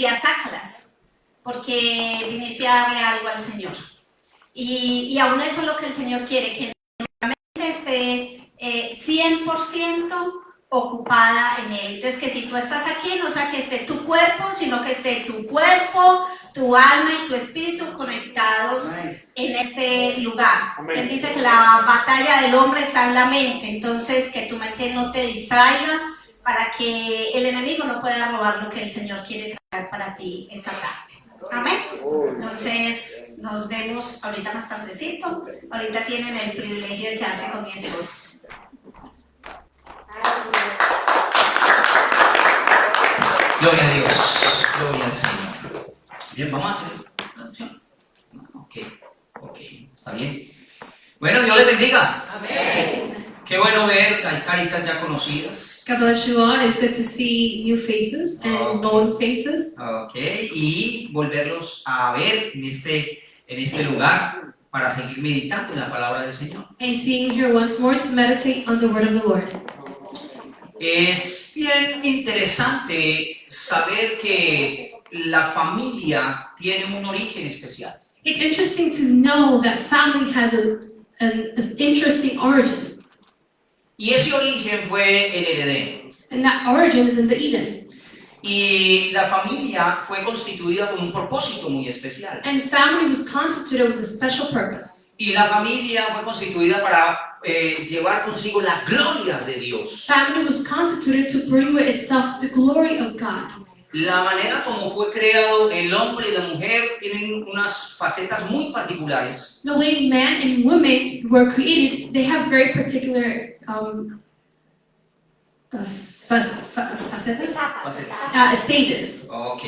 decía, sácalas, porque viniste a darle algo al Señor. Y aún eso es lo que el Señor quiere, que esté 100% ocupada en Él. Entonces, que si tú estás aquí, no sea que esté tu cuerpo, sino que esté tu cuerpo, tu alma y tu espíritu conectados en este lugar. Él dice que la batalla del hombre está en la mente, entonces que tu mente no te distraiga para que el enemigo no pueda robar lo que el Señor quiere traer para ti esta tarde. Amén. Entonces, nos vemos ahorita más tardecito. Ahorita tienen el privilegio de quedarse con mi esposo. Gloria a Dios, gloria al Señor. Bien, vamos a hacer traducción. Ok, está bien. Bueno, Dios les bendiga. Amén. Qué bueno ver, hay caritas ya conocidas. God bless you all. It's good to see new faces and known faces. Ok, y volverlos a ver en este lugar para seguir meditando en la palabra del Señor. And seeing here once more to meditate on the word of the Lord. Es bien interesante saber que la familia tiene un origen especial. It's interesting to know that family has an interesting origin. Y ese origen fue en el Edén. And that origin is in the Eden. Y la familia fue constituida con un propósito muy especial. And family was constituted with a special purpose. Y la familia fue constituida para llevar consigo la gloria de Dios. Family was constituted to bring with itself the glory of God. La manera como fue creado el hombre y la mujer tienen unas facetas muy particulares. The way man and woman were created, they have very particular facetas? Stages. Ok.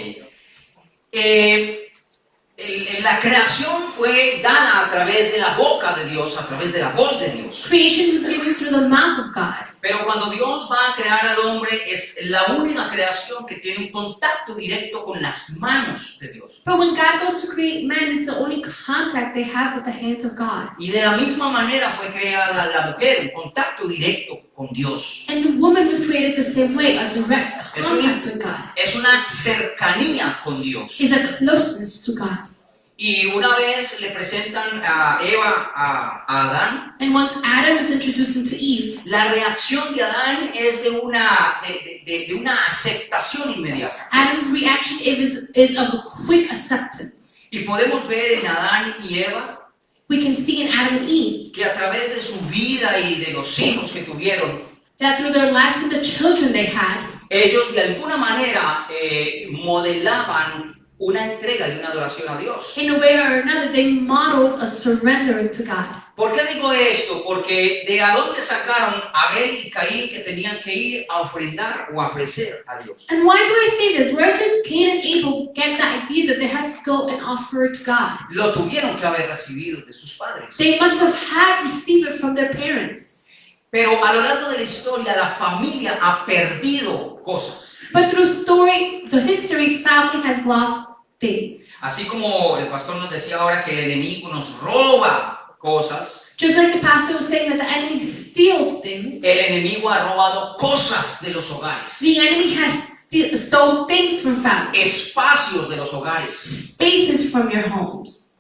La creación fue dada a través de la boca de Dios, a través de la voz de Dios. Creation was given through the mouth of God. Pero cuando Dios va a crear al hombre, es la única creación que tiene un contacto directo con las manos de Dios. But when God goes to create man, it's the only contact they have with the hands of God. Y de la misma manera fue creada la mujer, un contacto directo con Dios. And the woman was created the same way, a direct contact with God. Es una cercanía con Dios. It's a closeness to God. Y una vez le presentan a Eva a Adán. And once Adam is introduced into Eve, La reacción de Adán es de una aceptación inmediata. Adam's reaction is of a quick acceptance. Y podemos ver en Adán y Eva We can see in Adam and Eve que a través de su vida y de los hijos que tuvieron, that through their life and the children they had, ellos de alguna manera modelaban una entrega y una adoración a Dios. in a way or another, they modeled a surrendering to God. ¿Por qué digo esto? Porque de a dónde sacaron Abel y Caín que tenían que ir a ofrendar o a ofrecer a Dios. And why do I say this? Where did Cain and Abel get the idea that they had to go and offer it to God? Lo tuvieron que haber recibido de sus padres. They must have had received it from their parents. Pero a lo largo de la historia, la familia ha perdido cosas. But through the history, family has lost things. Así como el pastor nos decía ahora que el enemigo nos roba cosas, Just like the pastor was saying that the enemy steals things, el enemigo ha robado cosas de los hogares, the enemy has stole things from family, espacios de los hogares. spaces from your homes.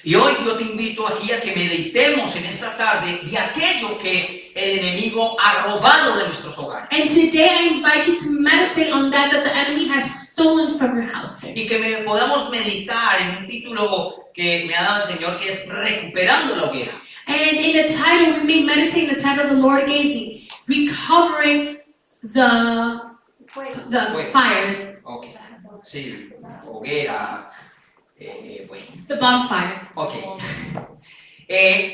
Y hoy yo te invito aquí a que meditemos en esta tarde de aquello que el enemigo ha robado de nuestros hogares. And today I invite you to meditate on that the enemy has stolen from your household. Y que podamos meditar en un título que me ha dado el Señor, que es Recuperando la Hoguera. And in the title, we may meditate in the title the Lord gave me, Recovering the fire, Ok, sí, hoguera, bueno. the bonfire. Ok.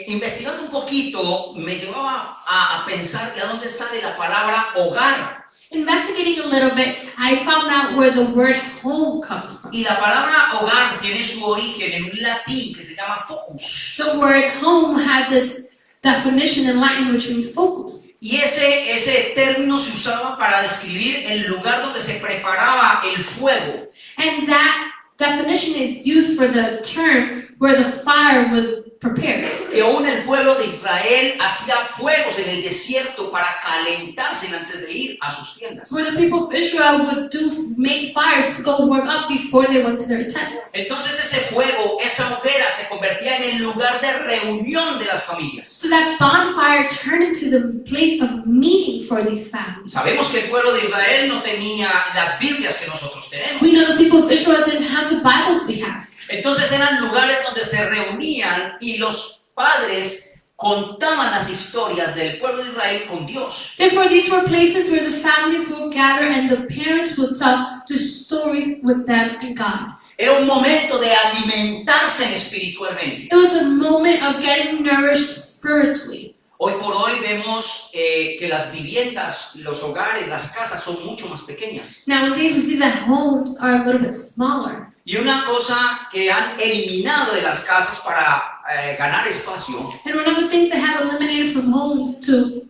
Investigando un poquito, me llevaba a pensar de a dónde sale la palabra hogar. Investigating a little bit, I found out where the word home comes from. Y la palabra hogar tiene su origen en un latín que se llama focus. The word home has its definition in Latin, which means focus. Y ese término se usaba para describir el lugar donde se preparaba el fuego. And that definition is used for the term where the fire was prepared. Que aún el pueblo de Israel hacía fuegos en el desierto para calentarse antes de ir a sus tiendas. Where the people of Israel would make fires to go warm up before they went to their tents. Entonces ese fuego, esa hoguera se convertía en el lugar de reunión de las familias. So that bonfire turned into the place of meeting for these families. Sabemos que el pueblo de Israel no tenía las Biblias que nosotros tenemos. We know the people of Israel didn't have the Bibles we have. Entonces eran lugares donde se reunían y los padres contaban las historias del pueblo de Israel con Dios. Therefore, these were places where the families would gather and the parents would tell the stories with them and God. Era un momento de alimentarse espiritualmente. It was a moment of getting nourished spiritually. Hoy por hoy vemos que las viviendas, los hogares, las casas son mucho más pequeñas. Nowadays, we see that homes are a little bit smaller. Y una cosa que han eliminado de las casas para ganar espacio And one of the things they have eliminated from homes to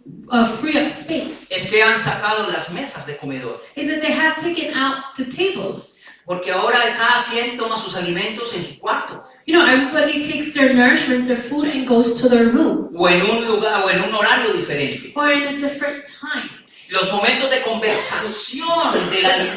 free up space es que han sacado las mesas de comedor. is that they have taken out the tables. Porque ahora cada quien toma sus alimentos en su cuarto You know, everybody takes their nourishments, their food, and goes to their room o en un lugar o en un horario diferente. or in a different time. Los momentos de conversación,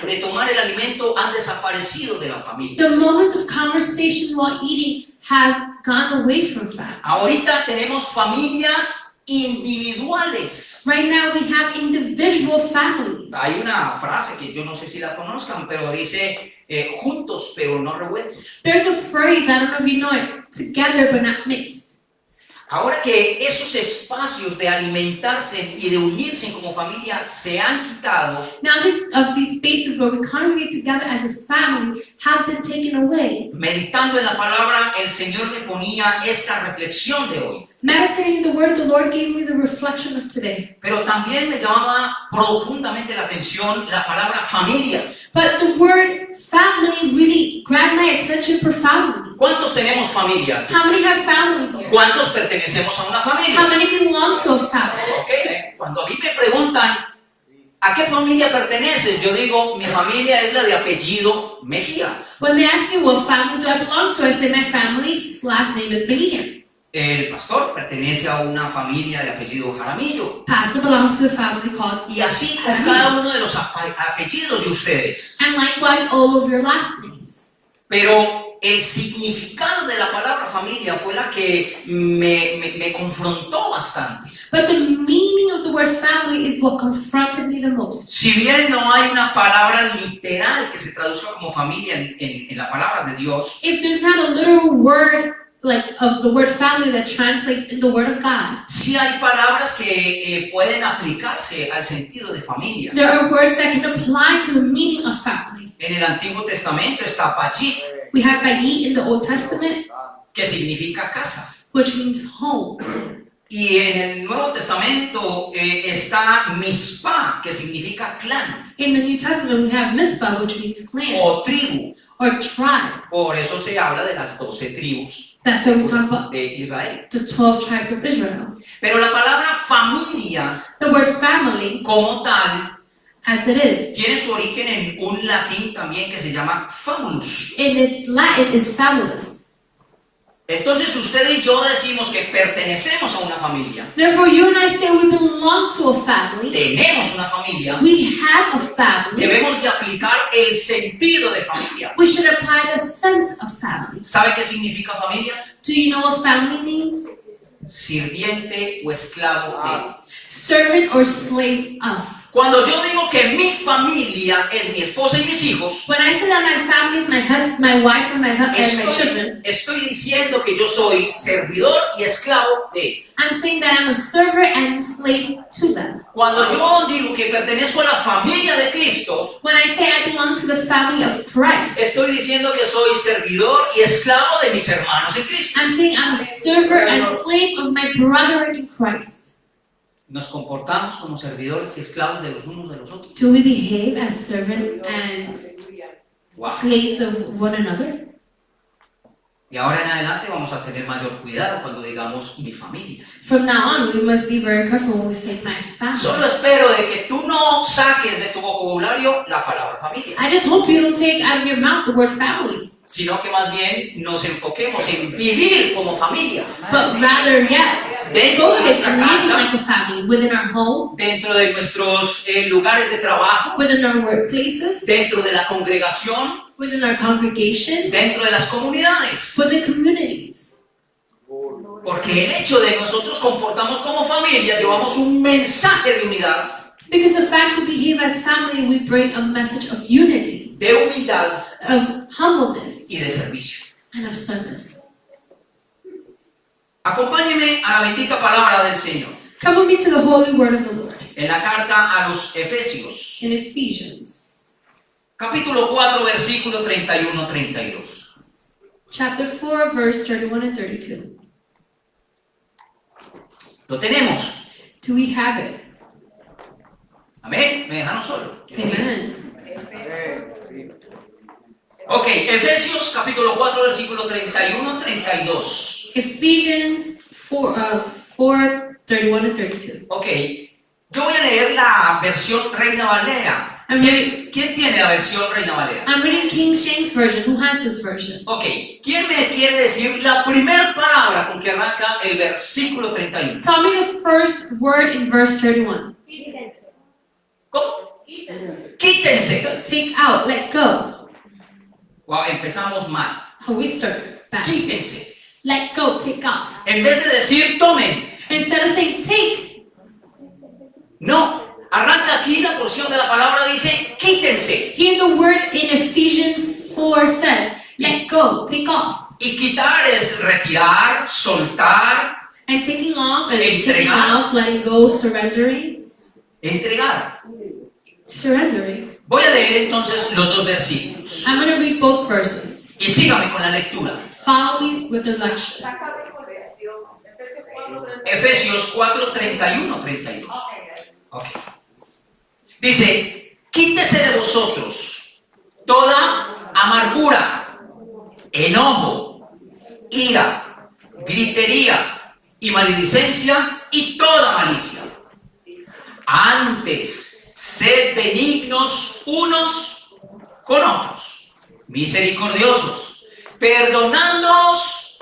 de tomar el alimento han desaparecido de la familia. The moments of conversation while eating have gone away from family. Ahorita tenemos familias individuales. Right now, we have individual families. Hay una frase que yo no sé si la conozcan, pero dice juntos pero no revueltos. There's a phrase, I don't know if you know it, together but not mixed. Ahora que esos espacios de alimentarse y de unirse como familia se han quitado, Now that these spaces where we congregate together as a family have been taken away, meditando en la palabra, el Señor me ponía esta reflexión de hoy. meditating in the word, the Lord gave me the reflection of today. Pero también me llamaba profundamente la atención la palabra familia. But the word family really grabbed my attention profoundly. ¿Cuántos tenemos familia? How many have family here? ¿Cuántos pertenecemos a una How familia? many belong to a family? ¿Ok? Cuando a mí me preguntan ¿a qué familia perteneces? Yo digo, mi familia es la de apellido Mejía. When they ask me what family do I belong to, I say my family's last name is Mejia. El pastor pertenece a una familia de apellido Jaramillo. Pastor belongs to a family called, Y así con cada uno de los apellidos de ustedes. and likewise all of your last names. Pero el significado de la palabra familia fue la que me confrontó bastante. But the meaning of the word family is what confronted me the most. Si bien no hay una palabra literal que se traduzca como familia en la palabra de Dios, If there's not a literal word like of the word family that translates in the word of God, sí hay palabras que pueden aplicarse al sentido de familia. there are words that can apply to the meaning of family. En el Antiguo Testamento está Bayit, We have Bayit in the Old Testament, que significa casa. which means home. Y en el Nuevo Testamento está Mizpah, que significa clan In the New Testament, we have Mizpah, which means clan o tribu. or tribe. Por eso se habla de las 12 tribus That's why we talk about de Israel. the 12 tribes of Israel. Pero la palabra familia The word family, como tal as it is, tiene su origen en un latín también que se llama famulus. in its Latin is famulus. Entonces usted y yo decimos que pertenecemos a una familia, Therefore, you and I say we belong to a family. tenemos una familia, We have a family. debemos de aplicar el sentido de familia. We should apply the sense of family. ¿Sabe qué significa familia? Do you know what family means? Sirviente o esclavo de. Servant or slave of. Cuando yo digo que mi familia es mi esposa y mis hijos, When I say that my family is my husband, my wife, and my children, estoy diciendo que yo soy servidor y esclavo de. I'm saying that I'm a servant and a slave to them. Cuando yo digo que pertenezco a la familia de Cristo, When I say I belong to the family of Christ, estoy diciendo que soy servidor y esclavo de mis hermanos en Cristo. I'm saying I'm a servant and slave of my brethren in Christ. Nos comportamos como servidores y esclavos de los unos de los otros. Do we behave as servant and Wow. slaves of one another? De ahora en adelante vamos a tener mayor cuidado cuando digamos mi familia. From now on, we must be very careful when we say my family. Solo espero de que tú no saques de tu vocabulario la palabra familia, I just hope you don't take out of your mouth the word family, sino que más bien nos enfoquemos en vivir como familia, but rather, dentro de focus nuestra on living casa, like a family within our home, dentro de nuestros lugares de trabajo, within our workplaces, dentro de la congregación, within our congregation, dentro de las comunidades. within communities. Porque el hecho de nosotros comportamos como familia, llevamos un mensaje de unidad, Because the fact to behave as family, we bring a message of unity, de humildad of humbleness, y de servicio. and of service. Acompáñeme a la bendita palabra del Señor. Come with me to the holy word of the Lord En la carta a los Efesios, in Ephesians, capítulo 4, versículo 31-32. chapter 4, verse 31 and 32. Lo tenemos. Do we have it? Amén. Me dejaron solo. Amen. Ok, Efesios capítulo 4, versículo 31-32. Ephesians 4, 31 and 32. Ok, yo voy a leer la versión Reina Valera. ¿Quién tiene la versión Reina Valera? I'm reading King James Version. Who has this version? Ok, ¿quién me quiere decir la primera palabra con que arranca el versículo 31? Tell me the first word in verse 31. ¿Cómo? Quítense. So take out, let go. Wow, empezamos mal. Oh, we started back. Quítense. Let go, take off. En vez de decir tomen, Instead of saying take, no. Arranca aquí la porción de la palabra, dice quítense. here the word in Ephesians 4 says, let go, take off. Y quitar es retirar, soltar, And taking off is taking Entregar. off, letting go, surrendering. entregar. Surrendering. Voy a leer entonces los dos versículos. I'm going to read both verses. Y sígame con la lectura. Follow me with the lecture. Efesios 4, 31-32. Ok. Dice, quítese de vosotros toda amargura, enojo, ira, gritería y maledicencia y toda malicia. Antes, sed benignos unos con otros, misericordiosos, perdonándoos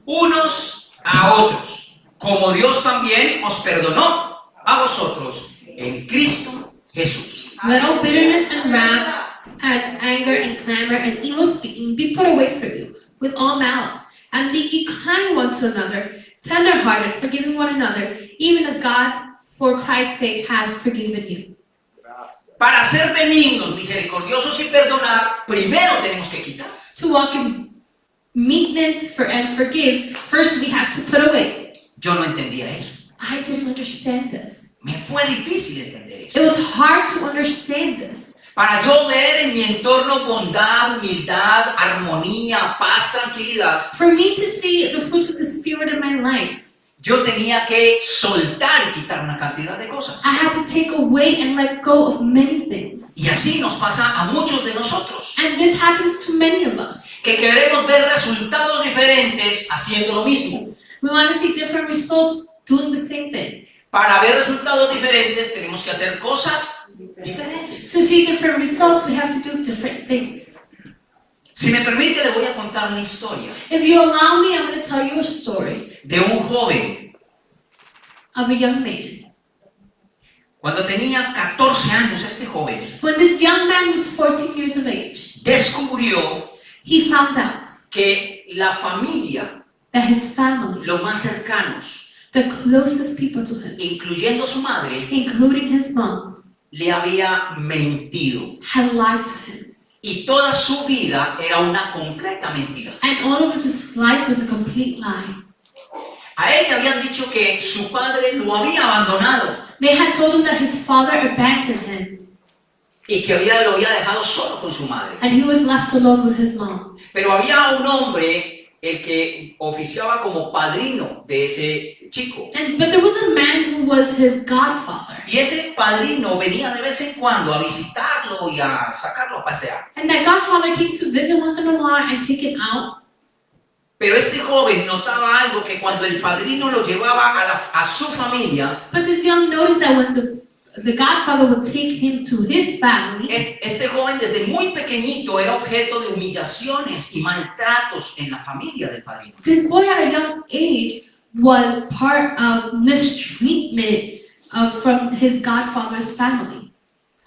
unos a otros, como Dios también os perdonó a vosotros en Cristo Jesús. Let all bitterness and wrath and anger and clamor and evil speaking be put away from you with all malice, and be ye kind one to another, tender-hearted, forgiving one another, even as God, for Christ's sake, has forgiven you. Para ser benignos, misericordiosos y perdonar, primero tenemos que quitar. To walk in meekness and forgive, first we have to put away. Yo no entendía eso. I didn't understand this. Me fue difícil entender It eso. was hard to understand this. Para yo ver en mi entorno bondad, humildad, armonía, paz, tranquilidad, For me to see the fruits of the Spirit in my life, yo tenía que soltar y quitar una cantidad de cosas. I had to take away and let go of many things. Y así nos pasa a muchos de nosotros, And this happens to many of us. que queremos ver resultados diferentes haciendo lo mismo. We want to see different results doing the same thing. Para ver resultados diferentes tenemos que hacer cosas diferentes. To see different results, we have to do different things. Si me permite, le voy a contar una historia If you allow me, I'm going to tell you a story de un joven. of a young man. Cuando tenía 14 años, este joven When this young man was 14 years of age, descubrió he found out que la familia, that his family, los más cercanos, the closest people to him, incluyendo su madre, including his mom, le había mentido. had lied to him. Y toda su vida era una completa mentira. And all of his life was a complete lie. A él le habían dicho que su padre lo había abandonado They had told him that his father abandoned him y que lo había dejado solo con su madre. and he was left alone with his mom. Pero había un hombre, el que oficiaba como padrino de ese chico. But there was a man who was his godfather. Y ese padrino venía de vez en cuando a visitarlo y a sacarlo a pasear. And that godfather came to visit once in a while and take him out. Pero este joven notaba algo, que cuando el padrino lo llevaba a su familia, But this young noticed that when the godfather would take him to his family, este joven desde muy pequeñito era objeto de humillaciones y maltratos en la familia del padrino. this boy at a young age was part of mistreatment from his godfather's family.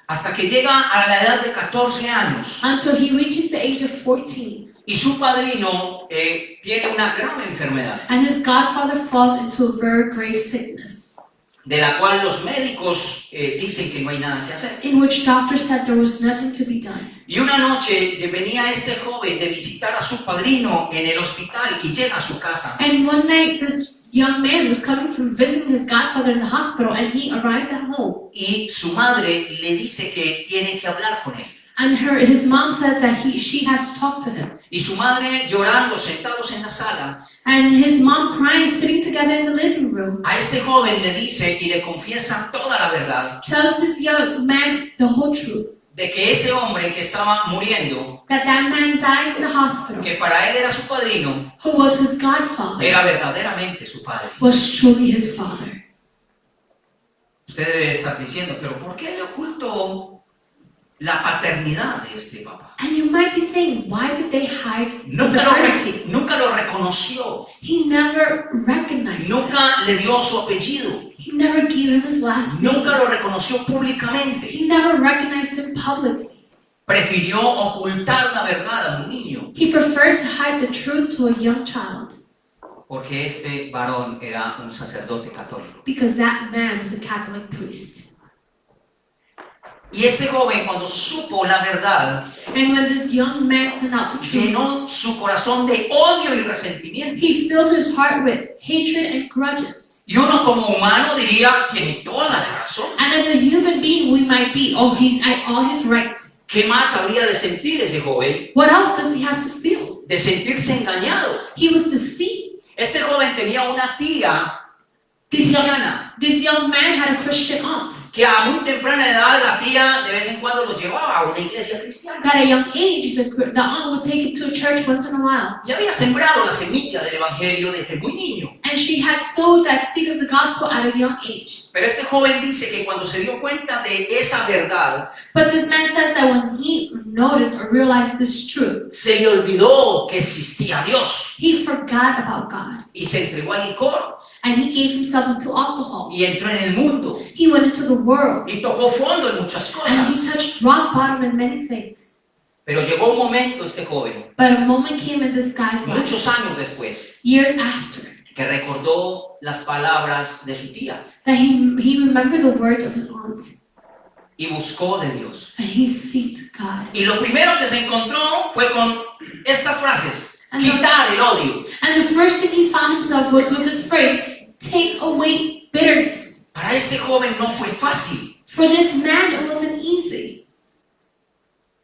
Hasta que llega a la edad de 14 años Until he reaches the age of 14. y su padrino tiene una grave enfermedad, And his godfather falls into a very grave sickness, de la cual los médicos dicen que no hay nada que hacer. in which doctors said there was nothing to be done. Y una noche venía este joven de visitar a su padrino en el hospital y llega a su casa. And one night, this young man was coming from visiting his godfather in the hospital, and he arrives at home. Y su madre le dice que tiene que hablar con él. And his mom says that she has to talk to him. Y su madre llorando, sentados en la sala, And his mom crying, sitting together in the living room, a este joven le dice y le confiesa toda la verdad tells this young man the whole truth. de que ese hombre que estaba muriendo, That man died in the hospital, que para él era su padrino, who was his godfather, era verdaderamente su padre. was truly his father. Usted debe estar diciendo, pero ¿por qué le ocultó la paternidad de este papá? And you might be saying, why did they hide Nunca paternity? nunca lo reconoció, He never recognized it. nunca le dio su apellido, He never gave him his last name. nunca lo reconoció públicamente. He never recognized him publicly. Prefirió ocultar la verdad a un niño, He preferred to hide the truth to a young child porque este varón era un sacerdote católico. because that man was a Catholic priest. Y este joven, cuando supo la verdad, And when this young man found out the truth, llenó su corazón de odio y resentimiento. he filled his heart with hatred and grudges. Y uno como humano diría, tiene toda la razón. And as a human being, we might be, oh, he's at all his rights. ¿Qué más habría de sentir ese joven? What else does he have to feel? De sentirse engañado. He was deceived. Este joven tenía una tía This cristiana, young man had a Christian aunt. que a muy temprana edad la tía de vez en cuando lo llevaba a una iglesia cristiana. At a young age, the aunt would take him to a church once in a while. Y había sembrado la semilla del evangelio desde muy niño. And she had sowed that seed of the gospel at a young age. Pero este joven dice que cuando se dio cuenta de esa verdad, But this man says that when he noticed or realized this truth, se le olvidó que existía Dios he forgot about God. y se entregó al licor And he gave himself into alcohol. y entró en el mundo He went into the world. y tocó fondo en muchas And he cosas. touched rock bottom in many things. Pero llegó un momento, este joven, But a moment came in this guy's life, muchos años después, years after, que recordó las palabras de su tía that he remembered the words of his aunt. y buscó de Dios. And he sought God. Y lo primero que se encontró fue con estas frases: And quitar el odio. the first thing he found himself was with this phrase, take away bitterness. Para este joven no fue fácil. For this man, it wasn't easy.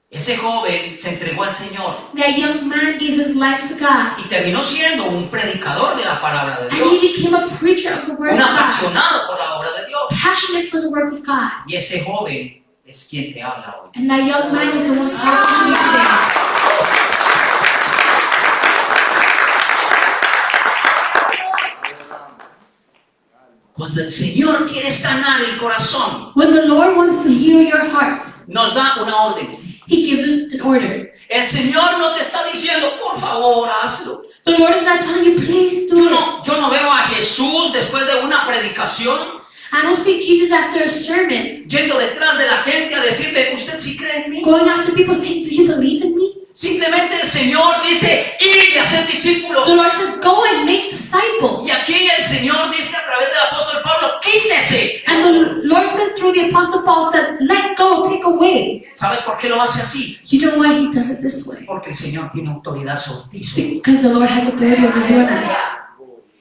Ese joven se entregó al Señor That young man gave his life to God. y terminó siendo un predicador de la palabra de And Dios, he became a preacher of the word un of God. apasionado por la obra de Dios. Passionate for the work of God. Y ese joven es quien te habla hoy. And that young man is the one talking to me today. Cuando el Señor quiere sanar el corazón, When the Lord wants to heal your heart, nos da una orden. He gives us an order. El Señor no te está diciendo, por favor, hazlo. The Lord is not telling you, please do it. Yo no veo a Jesús después de una predicación I don't see Jesus after a sermon yendo detrás de la gente a decirle, ¿usted sí cree en mí? going after people saying, do you believe in me? Simplemente el Señor dice, id y haced discípulos. The Lord says, go and make disciples. Y aquí el Señor dice a través del apóstol Pablo, quítese. And the Lord says through the Apostle Paul said, let go, take away. ¿Sabes por qué lo hace así? You know why He does it this way? Porque el Señor tiene autoridad sobre ti. sobre mí. Because the Lord has authority over you and I.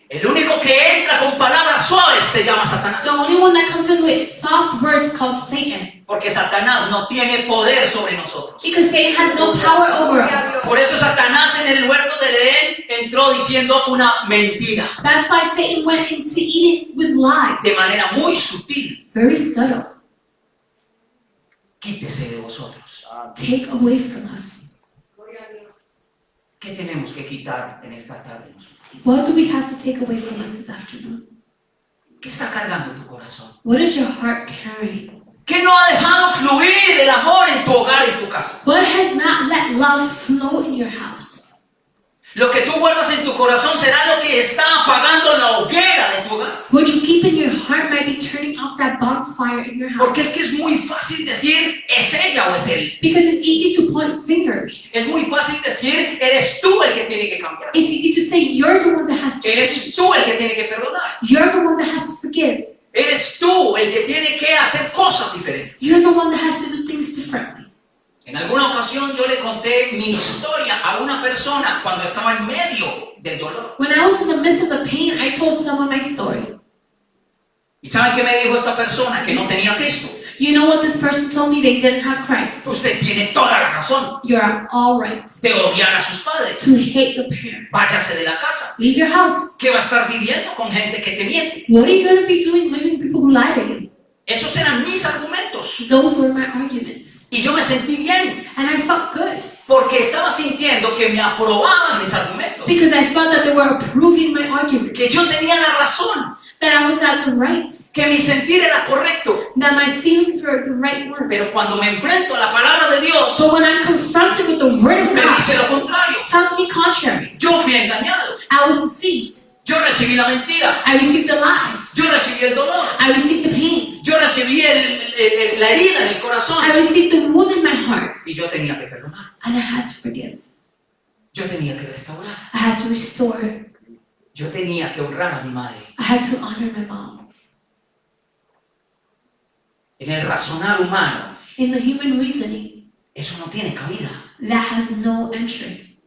El único que entra con palabras suaves se llama Satanás. The only one that comes in with soft words called Satan. Porque Satanás no tiene poder sobre nosotros. Because Satan has no power over us. Por eso Satanás en el huerto del Edén entró diciendo una mentira. That's why Satan went in to eat it with lies. De manera muy sutil. Very subtle. Quítese de vosotros. Take away from us. ¿Qué tenemos que quitar en esta tarde nosotros? What do we have to take away from us this afternoon? ¿Qué está cargando tu corazón? What is your heart carrying? ¿Qué no ha dejado fluir el amor en tu hogar y en tu casa? What has not let love flow in your house? Lo que tú guardas en tu corazón será lo que está apagando la hoguera de tu hogar. What you keep in your heart might be turning off that bonfire in your Porque house. es que es muy fácil decir, es ella o es él. Because it's easy to point fingers. Es muy fácil decir, eres tú el que tiene que cambiar. It's easy to say you're the one that has to Eres change. tú el que tiene que perdonar. You're the one that has to forgive. Eres tú el que tiene que hacer cosas diferentes. You're the one that has to do things differently. En alguna ocasión yo le conté mi historia a una persona cuando estaba en medio del dolor. When I was in the midst of the pain, I told someone my story. ¿Y saben qué me dijo esta persona? Que no tenía a Cristo. You know what this person told me? They didn't have Christ. Usted tiene toda la razón You're all right de odiar a sus padres. to hate your parents. Váyase de la casa. Leave your house. ¿Qué va a estar viviendo con gente que te miente? What are you going to be doing living with people who lie to you? Esos eran mis argumentos. Those were my arguments. Y yo me sentí bien And I felt good porque estaba sintiendo que me aprobaban mis argumentos. because I felt that they were approving my argument, Que yo tenía la razón. that I was at the right, Que mi sentir era correcto. that my feelings were the right ones. Pero cuando me enfrento a la palabra de Dios, But when I'm confronted with the word of me God, dice lo contrario. it tells me contrary. Yo fui engañado. I was deceived. Yo recibí la mentira. I received the lie. Yo recibí el dolor. I received the pain. Yo recibí la herida en el corazón. I received the wound in my heart. Y yo tenía que perdonar. And I had to forgive. Yo tenía que restaurar. I had to restore. Yo tenía que honrar a mi madre. I had to honor my mom. En el razonar humano, In the human reasoning, eso no tiene cabida. that has no entry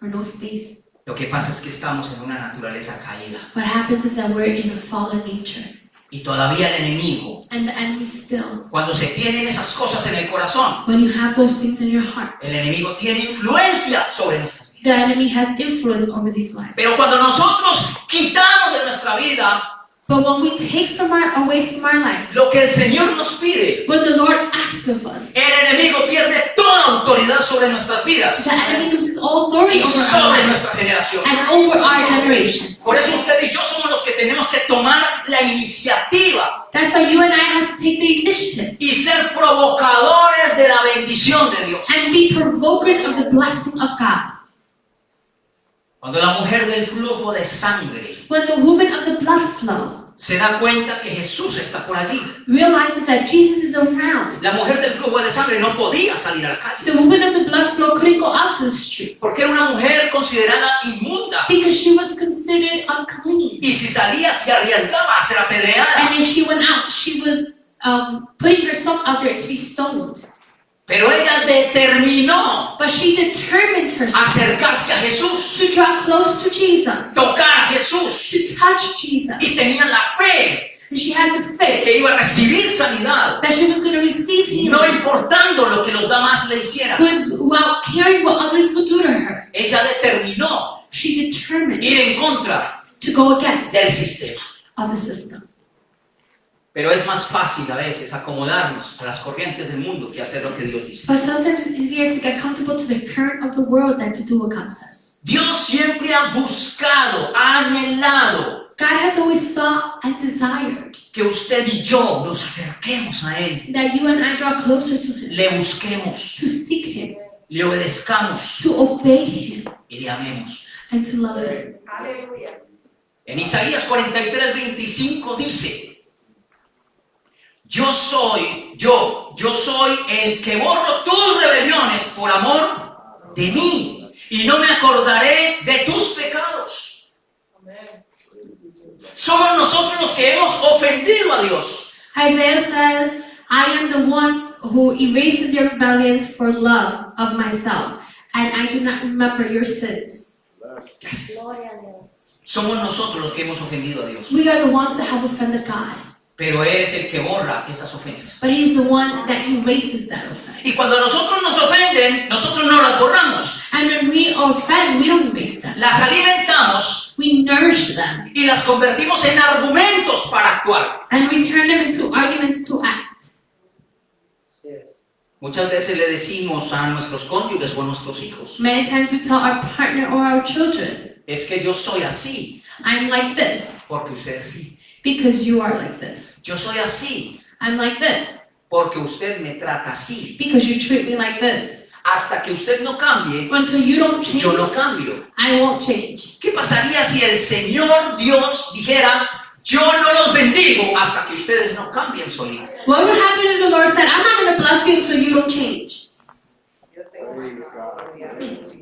or no space. Lo que pasa es que estamos en una naturaleza caída. What happens is that we're in a fallen nature. Y todavía el enemigo, And the enemy still, cuando se tienen esas cosas en el corazón, when you have those things in your heart, el enemigo tiene influencia sobre nuestras vidas. the enemy has influence over these lives. Pero cuando nosotros quitamos de nuestra vida But when we take away from our life, lo que el Señor nos pide, what the Lord asks of us, el enemigo pierde toda autoridad sobre nuestras vidas the enemy loses all authority y over our sobre lives nuestra generación. and over our generations. Por eso usted y yo somos los que tenemos que tomar la iniciativa That's why you and I have to take the initiative y ser provocadores de la bendición de Dios. and be provokers of the blessing of God. Cuando la mujer del flujo de sangre When the woman of the blood flow se da cuenta que Jesús está por allí, realizes that Jesus is around, la mujer del flujo de sangre no podía salir a la calle the woman of the blood flow couldn't go out to the streets porque era una mujer considerada inmunda because she was considered unclean. y si salía se arriesgaba a ser apedreada. And if she went out, she was putting herself out there to be stoned. Pero ella determinó But she determined herself acercarse a Jesús, to draw close to Jesus, tocar a Jesús to touch Jesus. y tenía la fe And she had the de faith que iba a recibir sanidad, that she was going to receive healing no importando lo que los demás le hicieran. without caring what others would do to her. Ella determinó She determined ir en contra to go against del sistema. of the system. Pero es más fácil a veces acomodarnos a las corrientes del mundo que hacer lo que Dios dice. But sometimes it's easier to get comfortable to the current of the world than to do what God says. Dios siempre ha buscado, ha anhelado God has always thought and desired que usted y yo nos acerquemos a Él, that you and I draw closer to Him, le busquemos, to seek Him, le obedezcamos to obey Him, y le amemos. and to love Him. En Isaías 43:25 dice: yo soy el que borro tus rebeliones por amor de mí y no me acordaré de tus pecados. Somos nosotros los que hemos ofendido a Dios. Isaiah says, I am the one who erases your rebellions for love of myself, and I do not remember your sins. Gracias. Somos nosotros los que hemos ofendido a Dios. We are the ones that have offended God, Pero Él es el que borra esas ofensas. but He's the one that erases that offense. Y cuando nosotros nos ofenden, nosotros no las borramos. And when we offend, we don't erase them. Las alimentamos We nourish them, y las convertimos en argumentos para actuar. and we turn them into arguments to act. Muchas veces le decimos a nuestros cónyuges o a nuestros hijos, Many times we tell our partner or our children, es que yo soy así I'm like this porque usted es así. because you are like this. Yo soy así I'm like this porque usted me trata así. because you treat me like this. Hasta que usted no cambie, Until you don't change, yo no cambio. I won't change. ¿Qué pasaría si el Señor Dios dijera, yo no los bendigo hasta que ustedes no cambien solitos? What would happen if the Lord said, I'm not going to bless you until you don't change?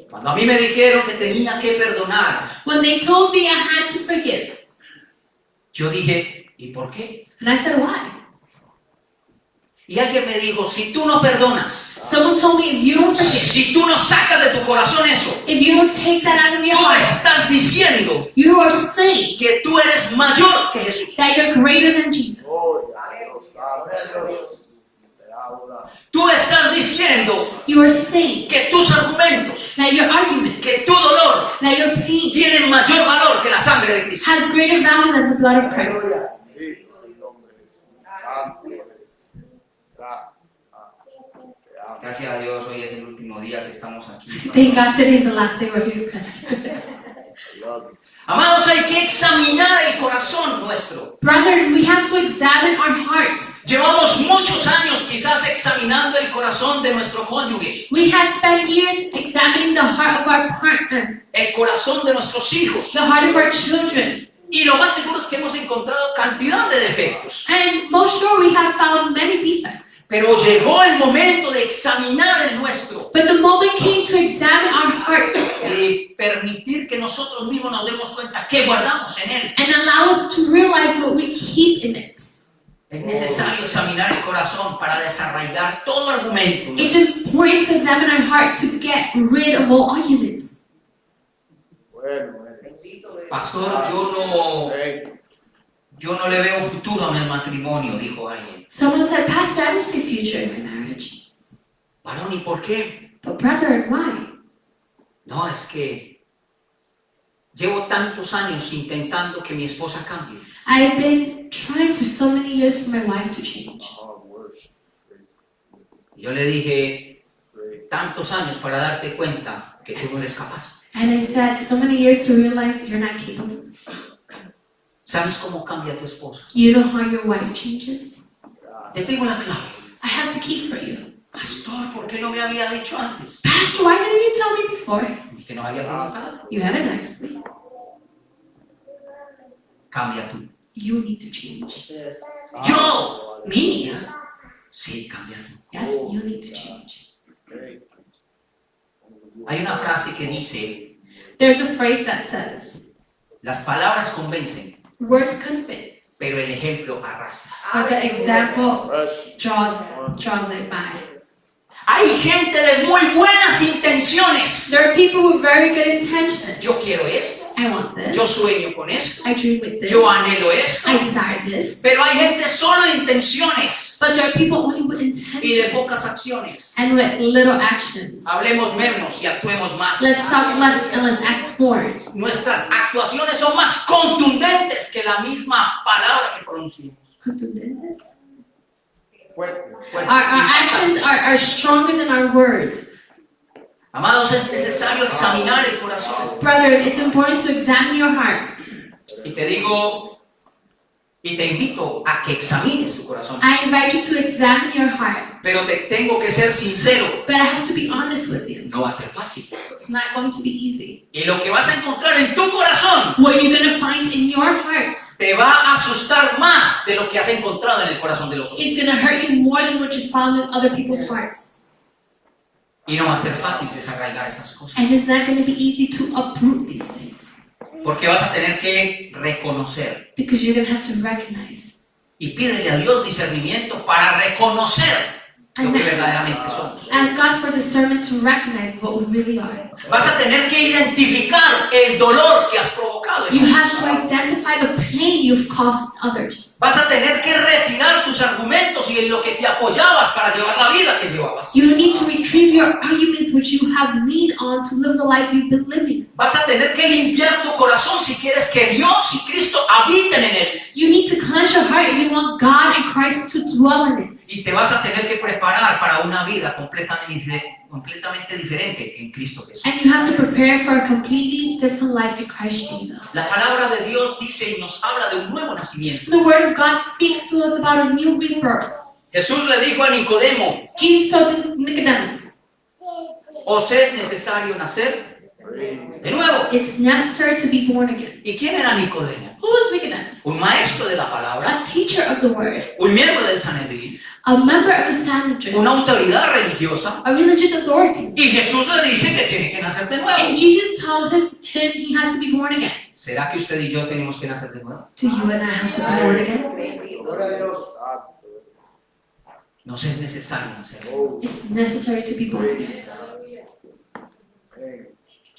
Cuando a mí me dijeron que tenía que perdonar, When they told me I had to forgive, yo dije, ¿y por qué? and I said, why? Y alguien me dijo, si tú no perdonas, Someone told me, if you don't forgive, si tú no sacas de tu corazón eso, if you don't take that out of your tú heart, estás diciendo you are saying que tú eres mayor que Jesús. that you're greater than Jesus. Tú estás diciendo You are saying que tus argumentos, that your argument, que tu dolor that your pain tienen mayor valor que la sangre de Cristo. has greater value than the blood of Christ. Gracias a Dios, hoy es el último día que estamos aquí. Thank God today is the last day we're here, Pastor. Amados, hay que examinar el corazón nuestro. Brother, we have to examine our heart. Llevamos muchos años quizás examinando el corazón de nuestro cónyuge, We have spent years examining the heart of our partner, el corazón de nuestros hijos. the heart of our children. Y lo más seguro es que hemos encontrado cantidad de defectos. And most sure we have found many defects. Pero llegó el momento de examinar el nuestro But the moment came to examine our heart y permitir que nosotros mismos nos demos cuenta que guardamos en él. and allow us to realize what we keep in it. Es necesario examinar el corazón para desarraigar todo argumento. It's important to examine our heart to get rid of all arguments. Pastor, yo no le veo futuro a mi matrimonio, dijo alguien. Someone said, Pastor, I don't see future in my marriage. Varón, ¿y por qué? But brother, why? No, es que llevo tantos años intentando que mi esposa cambie. I've been trying for so many years for my wife to change. Yo le dije, tantos años para darte cuenta que tú no eres capaz. And I said, so many years to realize you're not capable. ¿Sabes cómo cambia tu esposa? You know how your wife changes? Te tengo la clave. I have the key for you. Pastor, ¿por qué no me había dicho antes? Pastor, why didn't you tell me before? Usted no había preguntado. You had an accident. Cambia tú. You need to change. ¡Yo! Me? Sí, cambia tú. Yes, you need to change. Hay una frase que dice, There's a phrase that says, las palabras convencen, words convince, pero el ejemplo arrastra. but the example draws it by. Hay gente de muy buenas intenciones. There are people with very good intentions. Yo quiero esto, I want this. yo sueño con esto, I dream with this. yo anhelo esto, I desire this. pero hay gente solo de intenciones But there are people only with y de intentions pocas acciones. and with little actions. Hablemos menos y actuemos más. Let's talk less and let's act more. Nuestras actuaciones son más contundentes que la misma palabra que pronunciamos. Contundentes? Fuerte, Our fuerte. actions are stronger than our words. Amados, es necesario examinar el corazón. Brother, it's important to examine your heart. Y te digo, y te invito a que examines tu corazón. I invite you to examine your heart. Pero te tengo que ser sincero, But I have to be honest with you. no va a ser fácil. It's not going to be easy. Y lo que vas a encontrar en tu corazón What you're going to find in your heart te va a asustar más de lo que has encontrado en el corazón de los otros. is going to hurt you more than what you found in other people's hearts. Y no va a ser fácil desarraigar esas cosas. And it's not going to be easy to uproot these things. Porque vas a tener que reconocer. Because you're going to have to recognize. Y pídele a Dios discernimiento para reconocer lo que verdaderamente somos. Ask God for discernment to recognize what we really are. Vas a tener que identificar el dolor que has provocado. causado en You have otros. to identify the pain you've caused in others. Vas a tener que retirar tus argumentos y en lo que te apoyabas para llevar la vida que llevabas. You need to retrieve your arguments which you have leaned on to live the life you've been living. Vas a tener que limpiar tu corazón si quieres que Dios y Cristo habiten en él. You need to cleanse your heart if you want God and Christ to dwell in it. Y te vas a tener que preparar para una vida completamente diferente en Cristo Jesús. And you have to prepare for a completely different life in Christ Jesus. La palabra de Dios dice y nos habla de un nuevo nacimiento. The Word of God speaks to us about a new rebirth. Jesús le dijo a Nicodemo, Jesus told Nicodemus, os es necesario nacer de nuevo. it's necessary to be born again. ¿Y quién era Nicodemo? Who was Nicodemus? Un maestro de la palabra, A teacher of the Word, un miembro del Sanedrín, a member of the Sanhedrin, una autoridad religiosa. a religious authority. Y Jesús le dice que tiene que nacer de nuevo. And Jesus tells him he has to be born again. ¿Será que usted y yo tenemos que nacer de nuevo? Do you and I have to be born again? Gloria a Dios. Nos es necesario nacer. It's necessary to be born again.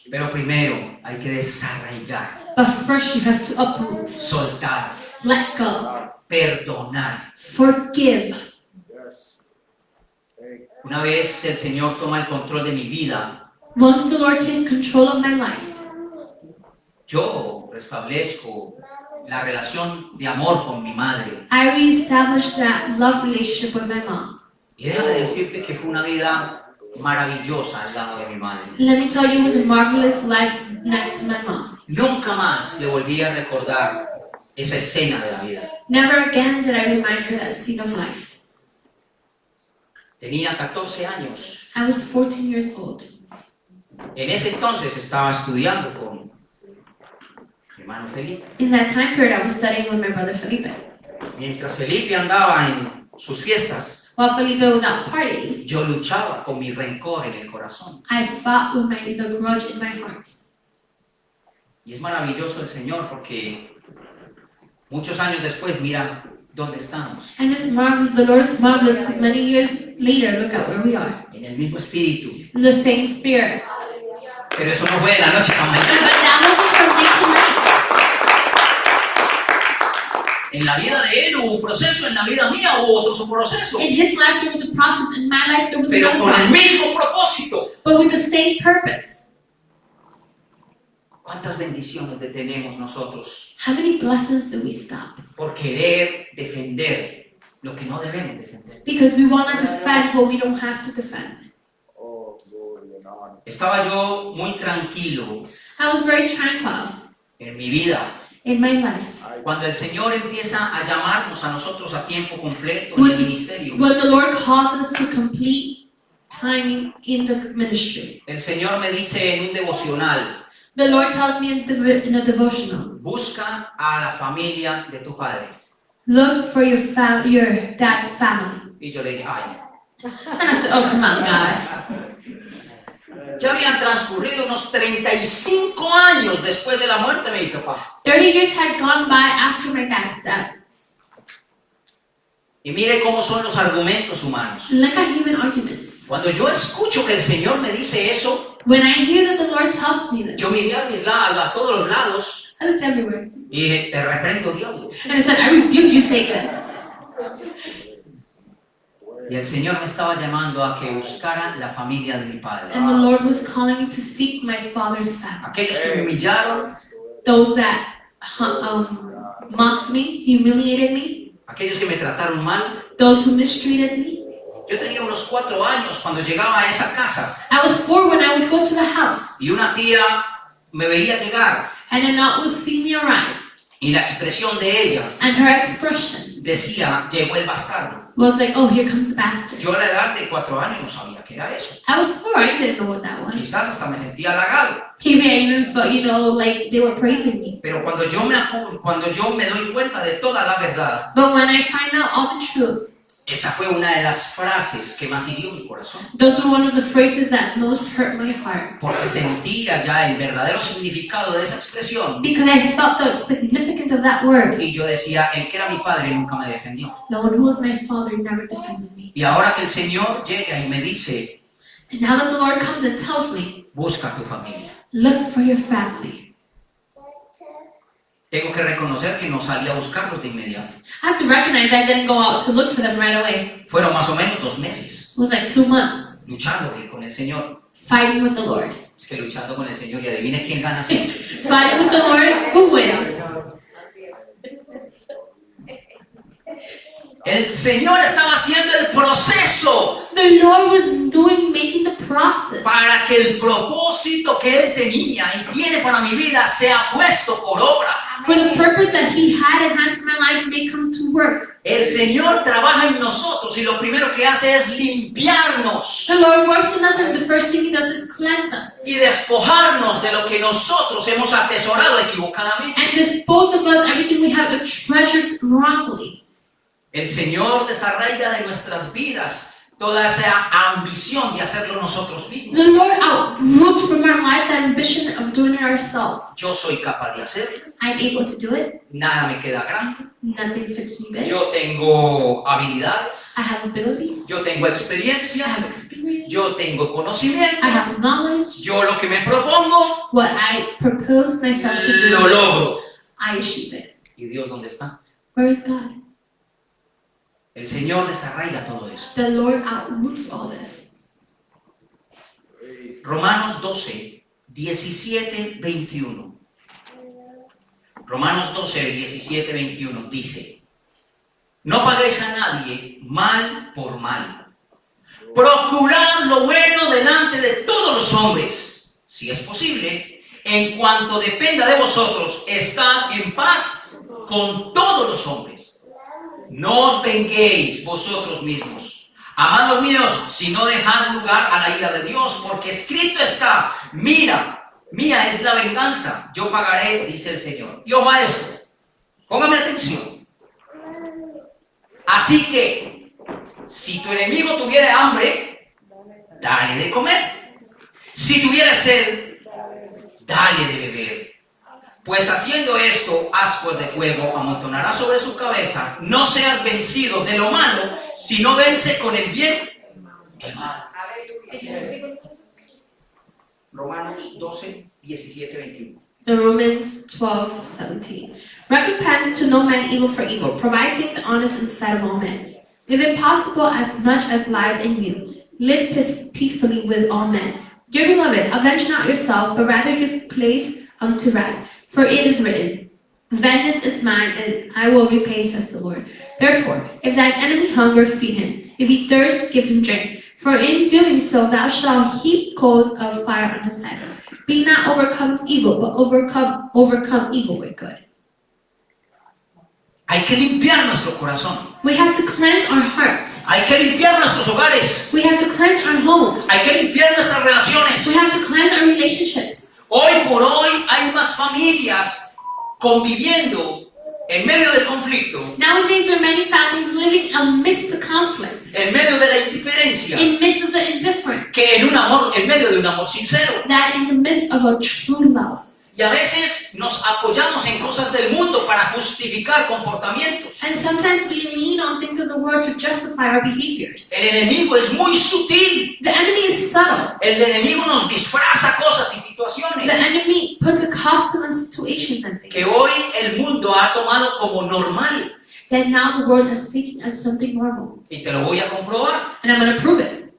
Pero primero hay que desarraigar, But first you have to uproot, soltar, let go, perdonar. forgive. Una vez el Señor toma el control de mi vida, Once the Lord takes control of my life, yo restablezco la relación de amor con mi madre. I reestablished that love relationship with my mom. Y déjame decirte que fue una vida maravillosa al lado de mi madre. Let me tell you, it was a marvelous life next to my mom. Nunca más le volví a recordar esa escena de la vida. Never again did I remind her that scene of life. Tenía 14 años. I was 14 years old. En ese entonces estaba estudiando con mi hermano Felipe. In that time period, I was studying with my brother Felipe. Mientras Felipe andaba en sus fiestas, While Felipe was out partying, yo luchaba con mi rencor en el corazón. I fought with the grudge in my heart. Y es maravilloso el Señor porque muchos años después, mira dónde estamos. And the Lord is marvelous because many years later, look at where we are. En el mismo espíritu. In the same spirit. Pero eso no fue de la noche a la But mañana. that wasn't from day to night. En la vida de él hubo un proceso, en la vida mía hubo otro proceso. In his life, there was a process. In my life, there was Pero another con el process. mismo propósito. But with the same purpose. ¿Cuántas bendiciones detenemos nosotros How many blessings do we stop? por querer defender lo que no debemos defender? Because we want to defend what we don't have to defend. Oh, glory and honor. Estaba yo muy tranquilo I was very tranquil en mi vida in my life. cuando el Señor empieza a llamarnos a nosotros a tiempo completo en el ministerio. When the Lord calls us to complete timing in the ministry. El Señor me dice en un devocional, The Lord tells me in a devotional, busca a la familia de tu padre. look for your dad's family. Y yo le dije, ay, And I said, oh, come on, God. ya habían transcurrido unos 35 años después de la muerte de mi papá. 30 years had gone by after my dad's death. Y mire cómo son los argumentos humanos. Look at human arguments. Cuando yo escucho que el Señor me dice eso, When I hear that the Lord tells me this, yo miré a todos los lados I looked everywhere. y dije, te reprendo, diablo. And I said, I rebuke you, Satan. Y el Señor me estaba llamando a que buscara la familia de mi padre. And the Lord was calling me to seek my father's family. Aquellos que me humillaron, Those that mocked me, humiliated me, aquellos que me trataron mal. those who mistreated me. Yo tenía unos 4 años cuando llegaba a esa casa I was 4 when I would go to the house, y una tía me veía llegar and an aunt would see me arrive, y la expresión de ella and her expression decía, llegó el bastardo. was like, oh, here comes the bastard. Yo a la edad de 4 años no sabía qué era eso. I was 4, I didn't know what that was. Quizás hasta me sentía halagado. Maybe I even felt, like they were praising me. Pero cuando yo me doy cuenta de toda la verdad, But when I find out all the truth, esa fue una de las frases que más hirió mi corazón. those were one of the phrases that most hurt my heart. Porque sentía ya el verdadero significado de esa expresión. Because I felt the significance of that word. Y yo decía, el que era mi padre nunca me defendió. The one who was my father never defended me. Y ahora que el Señor llega y me dice, And now that the Lord comes and tells me, busca a tu familia. look for your family. tengo que reconocer que no salí a buscarlos de inmediato. I have to recognize I didn't go out to look for them right away. Fueron más o menos 2 meses It was like 2 months luchando con el Señor. fighting with the Lord. Es que luchando con el Señor, y adivine quién gana siempre. Fighting with the Lord, who wins? El Señor estaba haciendo el proceso The Lord was making the process para que el propósito que Él tenía y tiene para mi vida sea puesto por obra. for the purpose that He had and has for my life may come to work. El Señor trabaja en nosotros y lo primero que hace es limpiarnos The Lord works in us, and the first thing He does is cleanse us y despojarnos de lo que nosotros hemos atesorado equivocadamente. and dispose of us everything we have treasured wrongly. El Señor desarraiga de nuestras vidas toda esa ambición de hacerlo nosotros mismos. The Lord uproots from our life that ambition of doing it ourselves. Yo soy capaz de hacerlo, I'm able to do it. nada me queda grande. Nothing fits me better. Yo tengo habilidades, I have abilities. yo tengo I experiencia, have experience. yo tengo conocimiento, I have knowledge. yo lo que me propongo What I propose myself to lo do, logro. I achieve it. ¿Y Dios dónde está? Where is God? El Señor desarraiga todo eso. The Lord uproots all this. Romanos 12, 17, 21. Romanos 12, 17, 21 dice: no paguéis a nadie mal por mal. Procurad lo bueno delante de todos los hombres. Si es posible, en cuanto dependa de vosotros, estad en paz con todos los hombres. No os venguéis vosotros mismos, amados míos, sino dejad lugar a la ira de Dios, porque escrito está: mira, mía es la venganza, yo pagaré, dice el Señor. Y ojo a esto, póngame atención. Así que, si tu enemigo tuviera hambre, dale de comer. Si tuviera sed, dale de beber. Pues haciendo esto, ascuas de fuego amontonará sobre su cabeza. No seas vencido de lo malo, sino vence con el bien el mal. Romanos 12, 17, 21. So Romans 12:17. Recompense to no man evil for evil. Provide things honest in the sight of all men. If it possible, as much as lieth in you, live peacefully with all men. Dear beloved, avenge not yourself, but rather give place unto wrath. For it is written, vengeance is mine, and I will repay, says the Lord. Therefore, if thine enemy hunger, feed him. If he thirst, give him drink. For in doing so, thou shalt heap coals of fire on his head. Be not overcome with evil, but overcome evil with good. Hay que limpiar nuestro corazón. We have to cleanse our hearts. Hay que limpiar nuestros hogares. We have to cleanse our homes. Hay que limpiar nuestras We relaciones. have to cleanse our relationships. Hoy por hoy hay más familias conviviendo en medio del conflicto, Nowadays, there are many families living amidst the conflict, en medio de la indiferencia, in midst of the indifferent, que en medio de un amor sincero. that in the midst of a true love. Y a veces nos apoyamos en cosas del mundo para justificar comportamientos. And sometimes we lean on things of the world to justify our behaviors. El enemigo es muy sutil. The enemy is subtle. El enemigo nos disfraza cosas y The situaciones enemy puts a costume on situations and que things hoy el mundo ha tomado como normal. that now the world has taken as something normal. Y te lo voy a comprobar. And I'm going to prove it.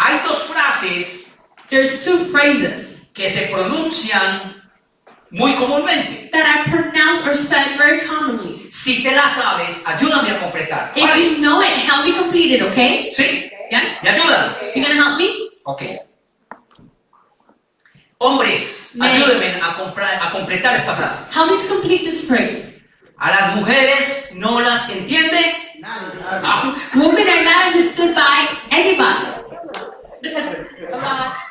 Hay dos frases There's two phrases que se pronuncian muy comúnmente. that are pronounced or said very commonly. Si te la sabes, ayúdame a completar. If you know it, help me complete it, okay? ¿Sí? Yes? ¿Me ayudan? You gonna help me? Ok. Hombres, Men. ayúdenme a completar esta frase. Help me to complete this phrase. A las mujeres no las entiende. Ah, Women are not understood by anybody.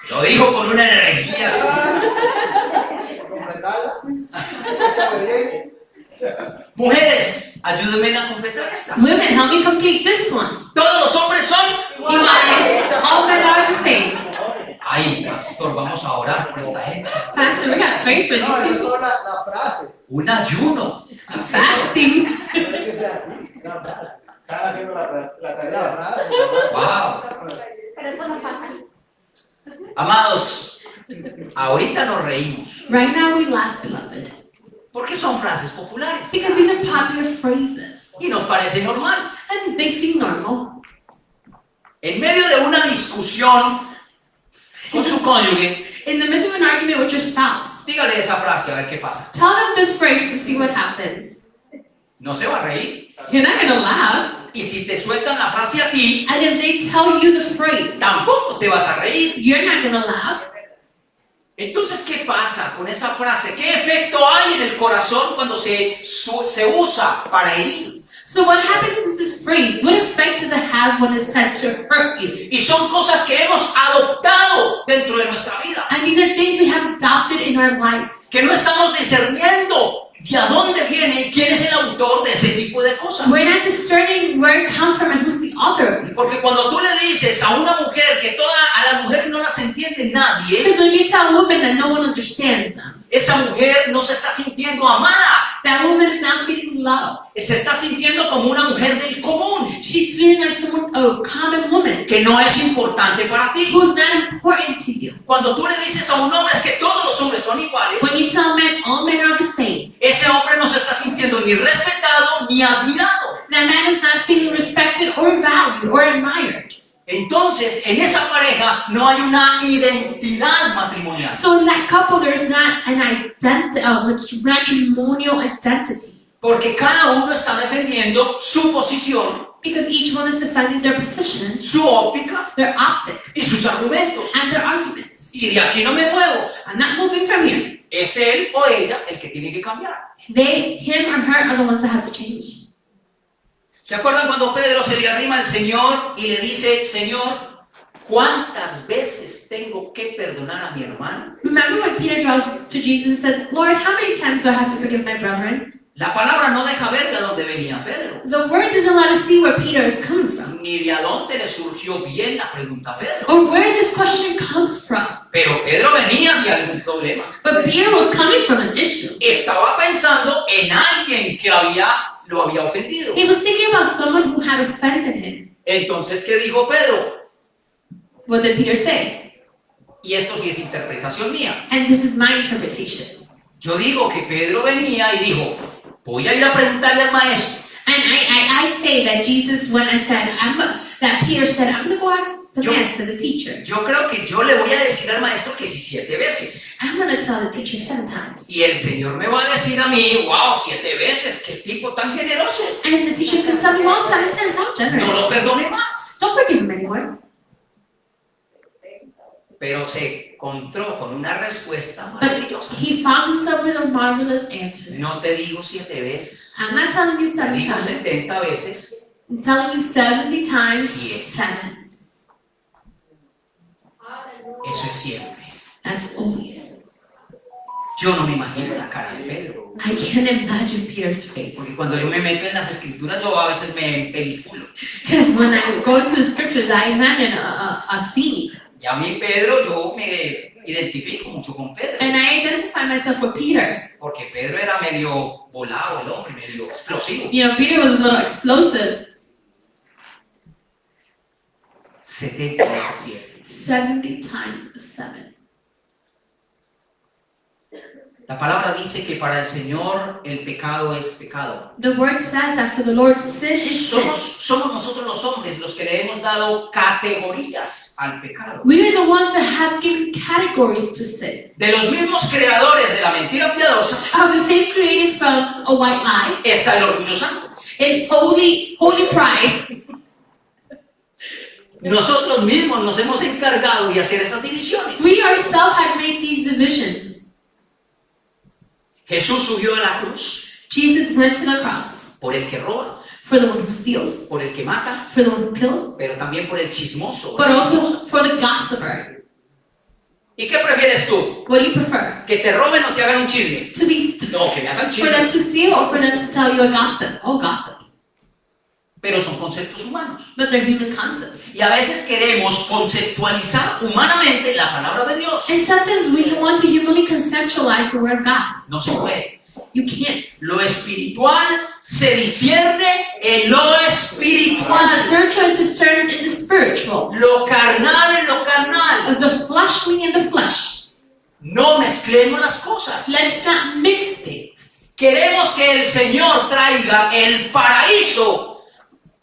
lo dijo con una energía así. completarla. Es obediente. Mujeres, ayúdenme a completar esta. Women, help me complete this one. Todos los hombres son. You guys, all men are the same. Ay, pastor, vamos a orar por esta gente. Pastor, we gotta pray for No, these esas people. son las frases. Un ayuno. I'm fasting. No tiene que ser así. La frase. Están haciendo la tarea. La frase. Wow. Pero eso no pasa. Amados, ahorita nos reímos. Right now we laugh, beloved. Porque son frases populares. Because these are popular phrases. Y nos parece normal. And they seem normal. En medio de una discusión con su cónyuge, In the midst of an argument with your spouse, dígale esa frase a ver qué pasa. tell them this phrase to see what happens. No se va a reír. You're not gonna laugh. Y si te sueltan la frase a ti, And if they tell you the phrase, tampoco te vas a reír. you're not gonna laugh. Entonces, ¿qué pasa con esa frase? ¿Qué efecto hay en el corazón cuando se usa para herir? So what happens is this phrase, what effect does it have when it's said to hurt you? Y son cosas que hemos adoptado dentro de nuestra vida, And these are things we have adopted in our lives. que no estamos discerniendo de a dónde viene y quién es el autor de ese tipo de cosas. We're not discerning where it comes from and who's the author of these. Porque cuando tú le dices a una mujer que a las mujeres no las entiende nadie, Because when you tell a woman that no one understands them, esa mujer no se está sintiendo amada, that woman is not feeling love. se está sintiendo como una mujer del común, She's feeling like someone, a common woman, que no es importante para ti. who's not important to you. Cuando tú le dices a un hombre es que todos los hombres son iguales, When you tell men all men are the same, ese hombre no se está sintiendo ni respetado ni admirado. that man is not feeling respected or valued or admired. Entonces, en esa pareja no hay una identidad matrimonial. So in that couple, there's not an matrimonial identity. Porque cada uno está defendiendo su posición, Because each one is defending their position, su óptica their optic, y sus argumentos. and their arguments. Y de aquí no me muevo. I'm not moving from here. Es él o ella el que tiene que cambiar. They, him or her, are the ones that have to change. ¿Se acuerdan cuando Pedro se le arrima al Señor y le dice, Señor, ¿cuántas veces tengo que perdonar a mi hermano? Remember when Peter draws to Jesus and says, Lord, how many times do I have to forgive my brethren? La palabra no deja ver de dónde venía Pedro, The word doesn't let us see where Peter is coming from, ni de a dónde le surgió bien la pregunta a Pedro. or where this question comes from. Pero Pedro venía de algún problema. But Peter was coming from an issue. Estaba pensando en alguien que lo había ofendido. He was thinking about someone who had offended him. Entonces, ¿qué dijo Pedro? What did Peter say? Y esto sí es interpretación mía. And this is my interpretation. Yo digo que Pedro venía y dijo, voy a ir a preguntarle al maestro. And I say that Jesus, when I said, that Peter said, I'm going to go ask the master, the teacher. Yo creo que yo le voy a decir al maestro que sí 7 veces. I'm going to tell the teacher 7 times. Y el Señor me va a decir a mí, wow, 7 veces, qué tipo tan generoso. And the teacher's going to tell me, well, 7 times, how No lo generous. perdone más. Don't forgive him anymore. Pero se encontró con una respuesta But maravillosa. he found himself with a marvelous answer. No te digo 7 veces, I'm not telling you te 7 digo times. 70 veces. I'm telling you 70 times Siete. 7. Eso es siempre. That's always. Yo no me imagino la cara de Pedro. I can't imagine Peter's face. Porque cuando yo me meto en las escrituras, yo a veces me empeliculo. Because when I go into the scriptures, I imagine a scene. Y a mí, Pedro, yo me identifico mucho con Pedro. And I identify myself with Peter. Porque Pedro era medio volado, el hombre, medio explosivo. You know, Peter was a little explosive. 70 veces 7. 70 times 7. La palabra dice que para el Señor el pecado es pecado. The word says that for the Lord, sin is sin. Somos nosotros los hombres los que le hemos dado categorías al pecado. We are the ones that have given categories to sin. De los mismos creadores de la mentira piadosa Of the same creators from a white lie está el orgullo santo. is holy pride. Nosotros mismos nos hemos encargado de hacer esas divisiones. We ourselves had made these divisions. Jesús subió a la cruz Jesus went to the cross por el que roba, for the one who steals, por el que mata, for the one who kills, pero también por el chismoso. o but la also chismosa. for the gossiper. ¿Y qué prefieres tú? What do you prefer? ¿Que te roben o te hagan un chisme? To be No, que me hagan for them chisme. to steal or for them to tell you a gossip? Oh, gossip. Pero son conceptos humanos. But they're human concepts. Y a veces queremos conceptualizar humanamente la palabra de Dios. And sometimes we want to humanly conceptualize the word of God. No se puede. You can't. Lo espiritual se discierne en lo The espiritual. spiritual is discerned in the spiritual. Lo carnal en lo carnal. The fleshly in the flesh. No mezclemos las cosas. Let's not mix things. Queremos que el Señor traiga el paraíso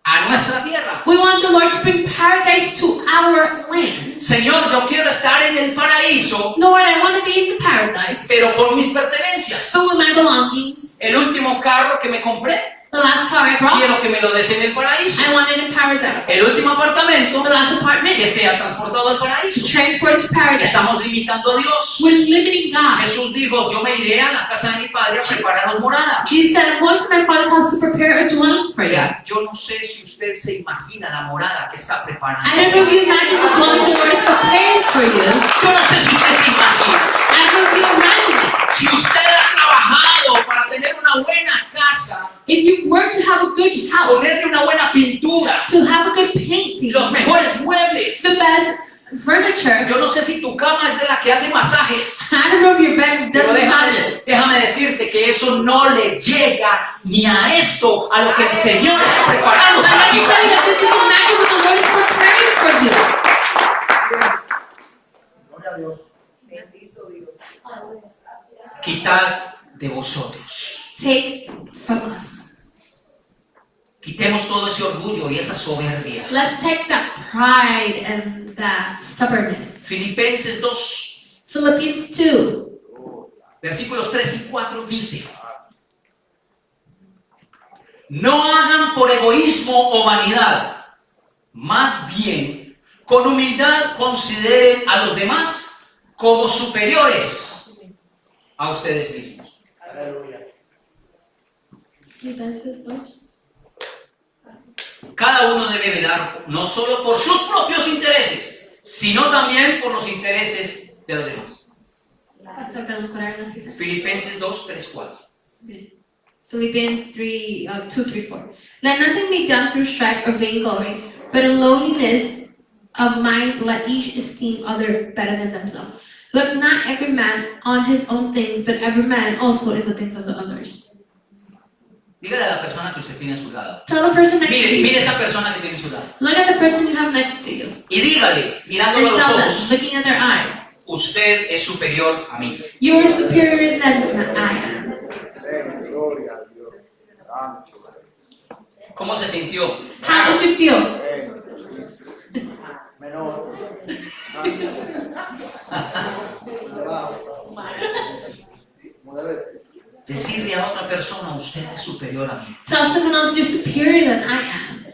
a nuestra tierra. We want the Lord to bring paradise to our land. Señor, yo quiero estar en el paraíso, Lord, I want to be in the paradise, pero con mis pertenencias. but with my belongings. El último carro que me compré, The last car I brought, quiero que me lo des en el paraíso. I want it in paradise. El último apartamento, The last apartment, que sea transportado al paraíso. transported to paradise. Estamos limitando a Dios. We're limiting God. Jesús dijo, yo me iré a la casa de mi padre a prepararos morada. Jesus said, I'm going to my Father's house to prepare a dwelling for you. Yo no sé si usted se imagina la morada que está preparando. I don't know if you imagine the dwelling the Lord is preparing for you. Yo no sé si usted se imagina. I don't know if you imagine it. Si usted ha trabajado para tener una buena casa, If you've worked to have a good house, ponerle una buena pintura, to have a good painting, los mejores muebles. the best furniture, Yo no sé si tu cama es de la que hace masajes. I don't know if your bed does Pero massages. déjame decirte que eso no le llega ni a esto, a lo que el Señor está preparando But para let ti. me tell you that this isn't matching what the Lord is preparing for you. Gloria a Dios. Quitad de vosotros. Take from us. Quitemos todo ese orgullo y esa soberbia. Let's take that pride and that stubbornness. Filipenses 2, Philippians 2, versículos 3 y 4 dice: no hagan por egoísmo o vanidad, más bien con humildad consideren a los demás como superiores a ustedes mismos. Aleluya. Filipenses 2. Cada uno debe velar no solo por sus propios intereses, sino también por los intereses de los demás. Filipenses 2, 3, 4. Philippians 3, 2, 3, 4. Let nothing be done through strife or vainglory, but in lowliness of mind let each esteem other better than themselves. Look not every man on his own things, but every man also in the things of the others. Dígale a la persona que usted tiene a su lado. Tell the person next to Mire, you. mire esa persona que tiene a su lado. Look at the person you have next to you. Y dígale, mirándolo a And los tell them, ojos, looking at their eyes, usted es superior a mí. you are superior than I am. Amén. Gloria a Dios. Santo. ¿Cómo se sintió? How did you feel? Amén. Menor. Debajo. Como debe ser. Decirle a otra persona, usted es superior a mí. Tell someone else you're superior than I am.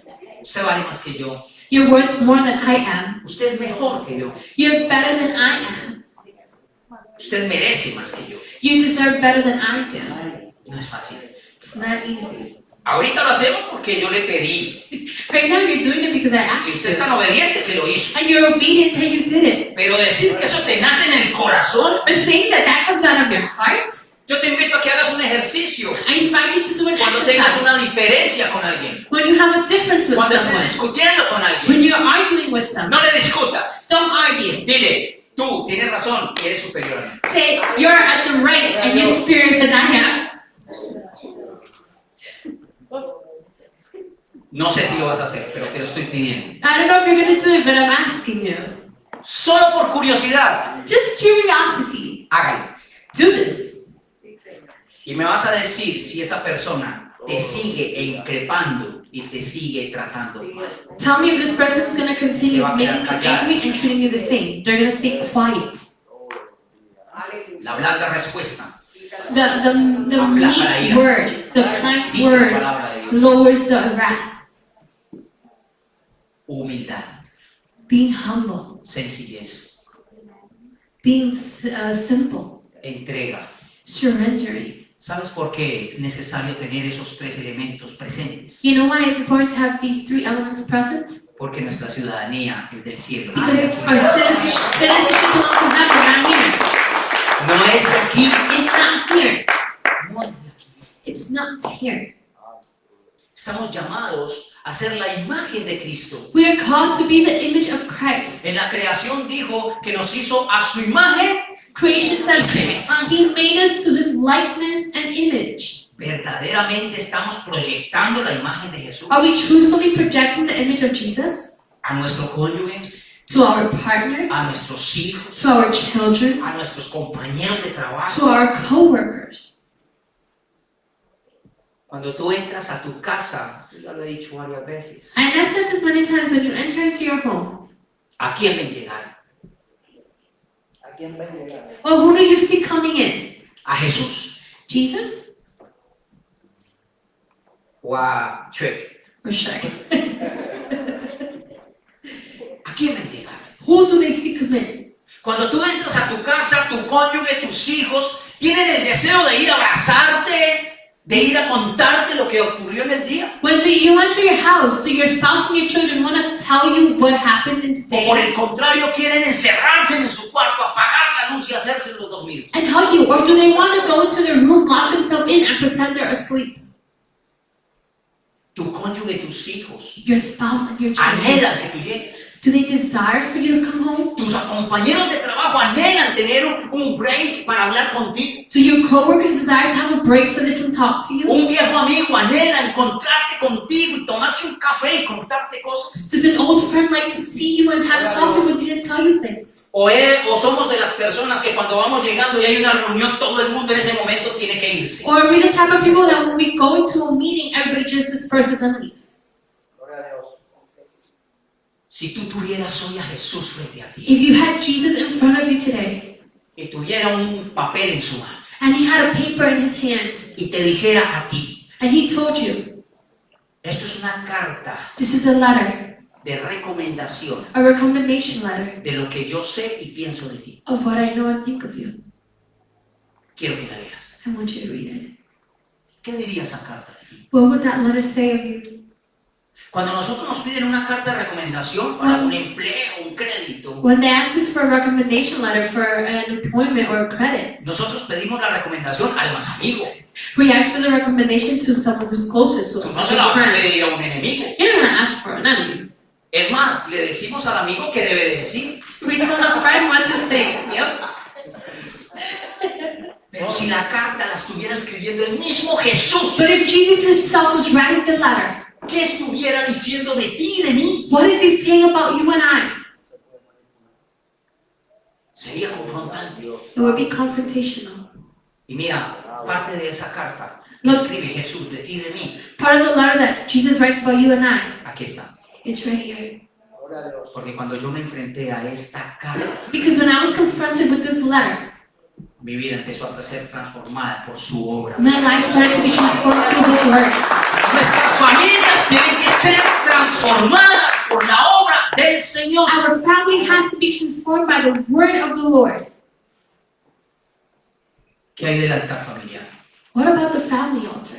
Usted vale más que yo. You're worth more than I am. Usted es mejor que yo. You're better than I am. Usted merece más que yo. You deserve better than I do. No es fácil. It's not easy. Ahorita lo hacemos porque yo le pedí. Right now you're doing it because I Y asked usted es you. tan obediente que lo hizo. And you're obedient that you did it. Pero decir que eso te nace en el corazón. But saying that that comes out of your heart, Yo te invito a que hagas un ejercicio. I invite you to do an Cuando tengas exercise. una diferencia con alguien. When you have a difference with Cuando estés someone. discutiendo con alguien. When you're arguing with someone. No le discutas. Don't argue. Dile, tú tienes razón y eres superior a mí. Say, you're at the right and you're superior than I am. No sé si lo vas a hacer, pero te lo estoy pidiendo. I don't know if you're going to do it, but I'm asking you. Solo por curiosidad, Just curiosity. hágalo. Do this. Y me vas a decir si esa persona te sigue increpando y te sigue tratando mal. Tell me if this person is going to continue Se va a quedar making you callado. angry and treating you the same. They're going to stay quiet. La blanda respuesta The Aplaca la meek ira. word, the kind dice la word palabra de Dios. lowers the wrath. Humildad, Being humble, sencillez, being simple, entrega. surrendering. ¿Sabes por qué es necesario tener esos tres elementos presentes? You know why it's important to have these three elements present? Porque nuestra ciudadanía es del cielo. Because our citizenship belongs to heaven, not here. No es de aquí. It's not here. No es de aquí. It's not here. Estamos llamados a ser la imagen de Cristo. We are called to be the image of Christ. En la creación dijo que nos hizo a su imagen. Creation says He made us to His likeness and image. ¿Verdaderamente estamos proyectando la imagen de Jesús Are we truthfully projecting the image of Jesus a nuestro cónyuge, to our partner, a nuestros hijos, to our children, a nuestros compañeros de trabajo? to our co-workers? Cuando tú entras a tu casa, yo ya lo he dicho varias veces, And I've said this many times, when you enter into your home, ¿a quién ven llegar? ¿A quién ven llegar? well, who do you see coming in? ¿A Jesús Jesus o a Shrek? or Shrek? ¿A quién ven llegar? Who do they see come in? Cuando tú entras a tu casa, tu cónyuge, tus hijos, tienen el deseo de ir a abrazarte, de ir a contarte lo que ocurrió en el día. When you enter your house, do your spouse and your children want to tell you what happened in O por today el contrario, quieren encerrarse en su cuarto, apagar la luz y hacerse los dormidos. and hug you? Or do they want to go into their room, lock themselves in, and pretend they're asleep? Tu cónyuge, tus hijos, Your spouse and your children, anhelan que tú llegues. do they desire for you to come home? Tus compañeros de trabajo anhelan tener un break para hablar contigo. Do your coworkers desire to have a break so they can talk to you? Un viejo amigo anhela encontrarte contigo y tomarse un café y contarte cosas. Does an old friend like to see you and have coffee with you and tell you things? O somos de las personas que cuando vamos llegando y hay una reunión, todo el mundo en ese momento tiene que irse. Or are we the type of people that when we go into a meeting, everybody just disperses and leaves? Gloria a Dios. Si tú tuvieras hoy a Jesús frente a ti If you had Jesus in front of you today, y tuviera un papel en su mano and he had a paper in his hand, y te dijera a ti, and he told you, esto es una carta this is a letter, de recomendación a recommendation letter de lo que yo sé y pienso de ti, of what I know and think of you, quiero que la leas. I want you to read it. ¿Qué diría esa carta de ti? What would that letter say of you? Cuando nosotros nos piden una carta de recomendación para un empleo, un crédito, When they ask us for a recommendation letter for an employment or a credit, nosotros pedimos la recomendación al más amigo. we ask for the recommendation to someone who's closer to Tú us, no like se la a vas a friend. pedir a un enemigo. You're not going to ask for an enemy. Es más, le decimos al amigo qué debe de decir. We tell a friend what to say. Yep. Pero si la carta la estuviera escribiendo el mismo Jesús, But if Jesus himself was writing the letter, ¿qué estuviera diciendo de ti y de mí? what is he saying about you and I? Sería confrontante. It would be confrontational. Y mira, parte de esa carta Look. escribe Jesús de ti y de mí. Part of the letter that Jesus writes about you and I, Aquí está. it's right here. Gloria a Dios. Porque cuando yo me enfrenté a esta carta, Because when I was confronted with this letter, mi vida empezó a ser transformada por su obra. my life started to be transformed through his word. Nuestras familias tienen que ser transformadas por la obra del Señor. Our family has to be transformed by the word of the Lord. ¿Qué hay del altar familiar? What about the family altar?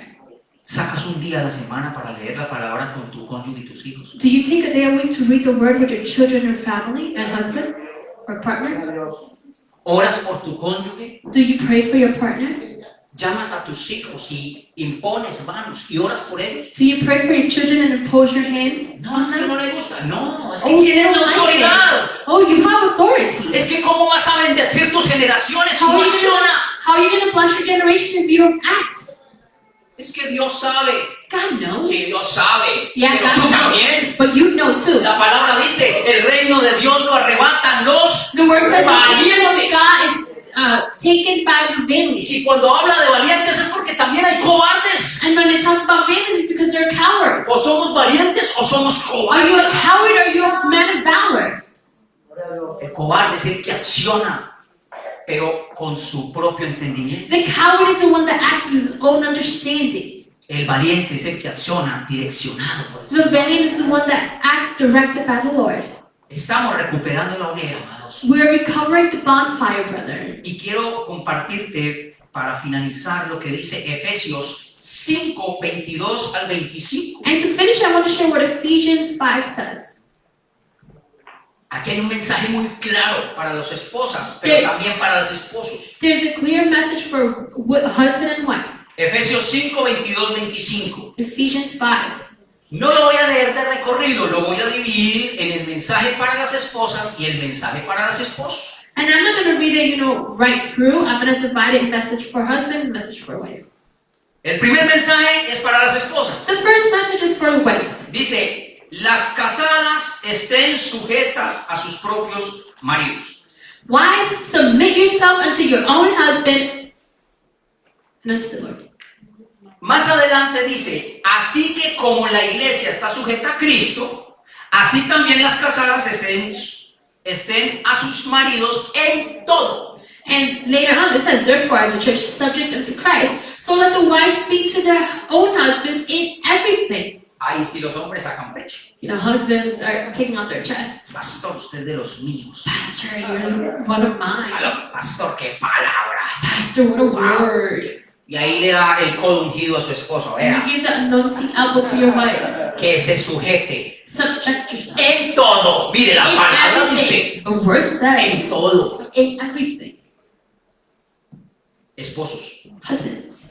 ¿Sacas un día a la semana para leer la palabra con tu cónyuge y tus hijos? Do you take a day a week to read the word with your children or family and husband or Gloria partner? a Dios. ¿Oras por tu cónyuge? Do you pray for your partner? ¿Llamas a tus hijos y impones manos y oras por ellos? Do you pray for your children and impose your hands No, on es que them? no le gusta. No, es que Oh, you quieres don't la like autoridad. it. Oh, you have authority. Es que cómo vas a bendecir tus generaciones si How no are you gonna, accionas. how are you gonna bless your generation if you don't act? Es que Dios sabe. God knows. Sí, Dios sabe. Yeah, Pero God tú knows. también. But you know too. La palabra dice, el reino de Dios lo arrebatan los The word says the kingdom of valientes. God is taken by the valiant. Y cuando habla de valientes es porque también hay cobardes. And when it talks about valiant, it's because they're cowards. O somos valientes o somos Are you a cobardes. coward or are you a man of valor? Gloria a Dios. El cobarde es el que acciona, pero con su propio entendimiento. The coward is the one that acts with his own understanding. El valiente es el que acciona direccionado por el The Señor. valiant is the one that acts directed by the Lord. Estamos recuperando la hoguera, amados. We are recovering the bonfire, brethren. Y quiero compartirte para finalizar lo que dice Efesios 5, 22 al 25. And to finish, I want to share what Ephesians 5 says. Aquí hay un mensaje muy claro para las esposas, pero Sí. también para los esposos. There's a clear message for husband and wife. Efesios 5, 22, 25. Ephesians 5. No lo voy a leer de recorrido, lo voy a dividir en el mensaje para las esposas y el mensaje para los esposos. And I'm not going to read it, right through. I'm going to divide it in message for husband and message for wife. El primer mensaje es para las esposas. The first message is for the wife. Dice, las casadas estén sujetas a sus propios maridos. Wives, submit yourself unto your own husband and unto the Lord. Más adelante dice, así que como la iglesia está sujeta a Cristo, así también las casadas estén a sus maridos en todo. And later on it says, therefore, as the church is subject unto Christ, so let the wives be to their own husbands in everything. Ahí sí los hombres sacan pecho. You know, husbands are taking out their chests. Pastor, usted es de los míos. Pastor, you're one of mine. Aló, pastor, qué palabra. Pastor, what a word. Y ahí le da el codo ungido a su esposo. And Vea, you give the anointing elbow to your wife. que se sujete Subject yourself. en todo. Mire, la In palabra everything. dice, The word en says, todo. in everything. Esposos, Husbands.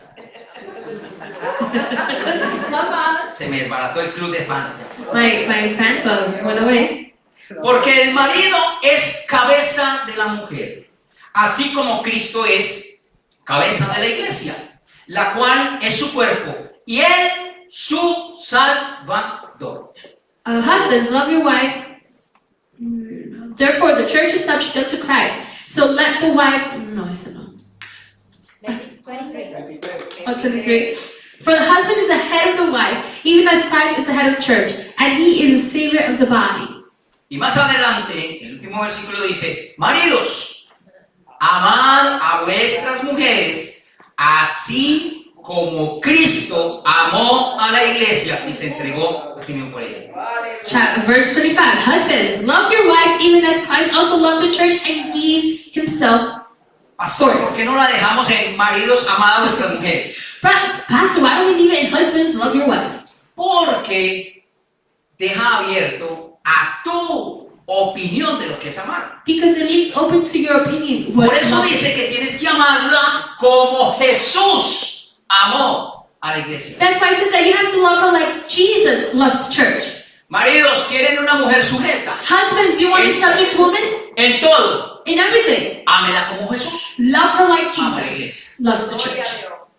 se me desbarató el club de fans. My fan club went away. Porque el marido es cabeza de la mujer, así como Cristo es cabeza de la iglesia, la cual es su cuerpo, y él su salvador. Husbands, love your wife. Therefore, the church is subject to Christ. So let the wife. No, I said no. 23. Oh, 23. For the husband is the head of the wife, even as Christ is the head of the church, and he is the savior of the body. Y más adelante, el último versículo dice, maridos, amad a vuestras mujeres, así como Cristo amó a la iglesia y se entregó a sí mismo por ella. Verse 25. Husbands, love your wife, even as Christ also loved the church and gave himself. Pastor, ¿por qué no la dejamos en maridos, amad a vuestras mujeres? Pastor, why don't we leave it in husbands, love your wives? Porque deja abierto a tu opinión de lo que es amar. Because it leaves open to your opinion. Por What eso love dice is. que tienes que amarla como Jesús amó a la iglesia. That's why it says that you have to love her like Jesus loved the church. Maridos, quieren una mujer sujeta Husbands, you want a subject woman? en todo. In everything. Ámela como Jesús. Love her like Ama la Jesus iglesia. loves the church.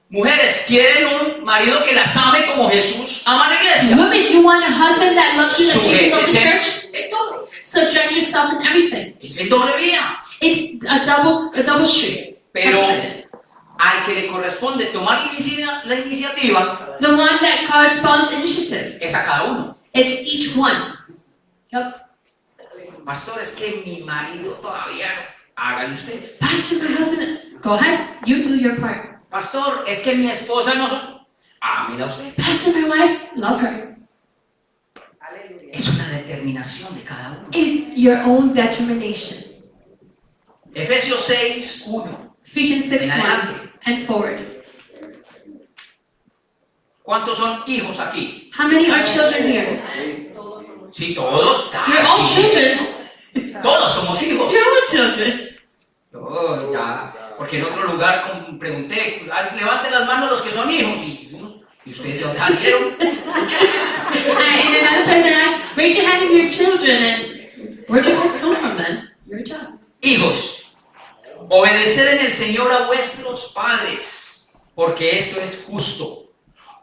Mujeres, quieren un marido que las ame como Jesús ama a la iglesia. Women, you want a husband that loves you like Jesus loves the church? Sujétese en todo. Subject yourself in everything. Es el doble vía. It's a double street. Pero Double-sided. al que le corresponde tomar la iniciativa The one that corresponds initiative. es a cada uno. It's each one. Yep. Pastor, es que mi marido todavía no. Hágale usted. Pastor, my husband. Go ahead. You do your part. Pastor, es que mi esposa no son. Ámela usted. Pastor, my wife. Love her. Es una determinación de cada uno. It's your own determination. Efesios 6, 1. Ephesians 6:1 En adelante. and forward. ¿Cuántos son hijos aquí? How many are children here? Sí, todos. You're all Sí. children. Todos somos hijos. You're all children. Oh, ya. Porque en otro lugar pregunté, levanten las manos los que son hijos. ¿Y ustedes de dónde salieron? In another place, I asked, raise your hand if you're children, and where'd you guys come from then? You're a child. Hijos, obedeced en el Señor a vuestros padres, porque esto es justo.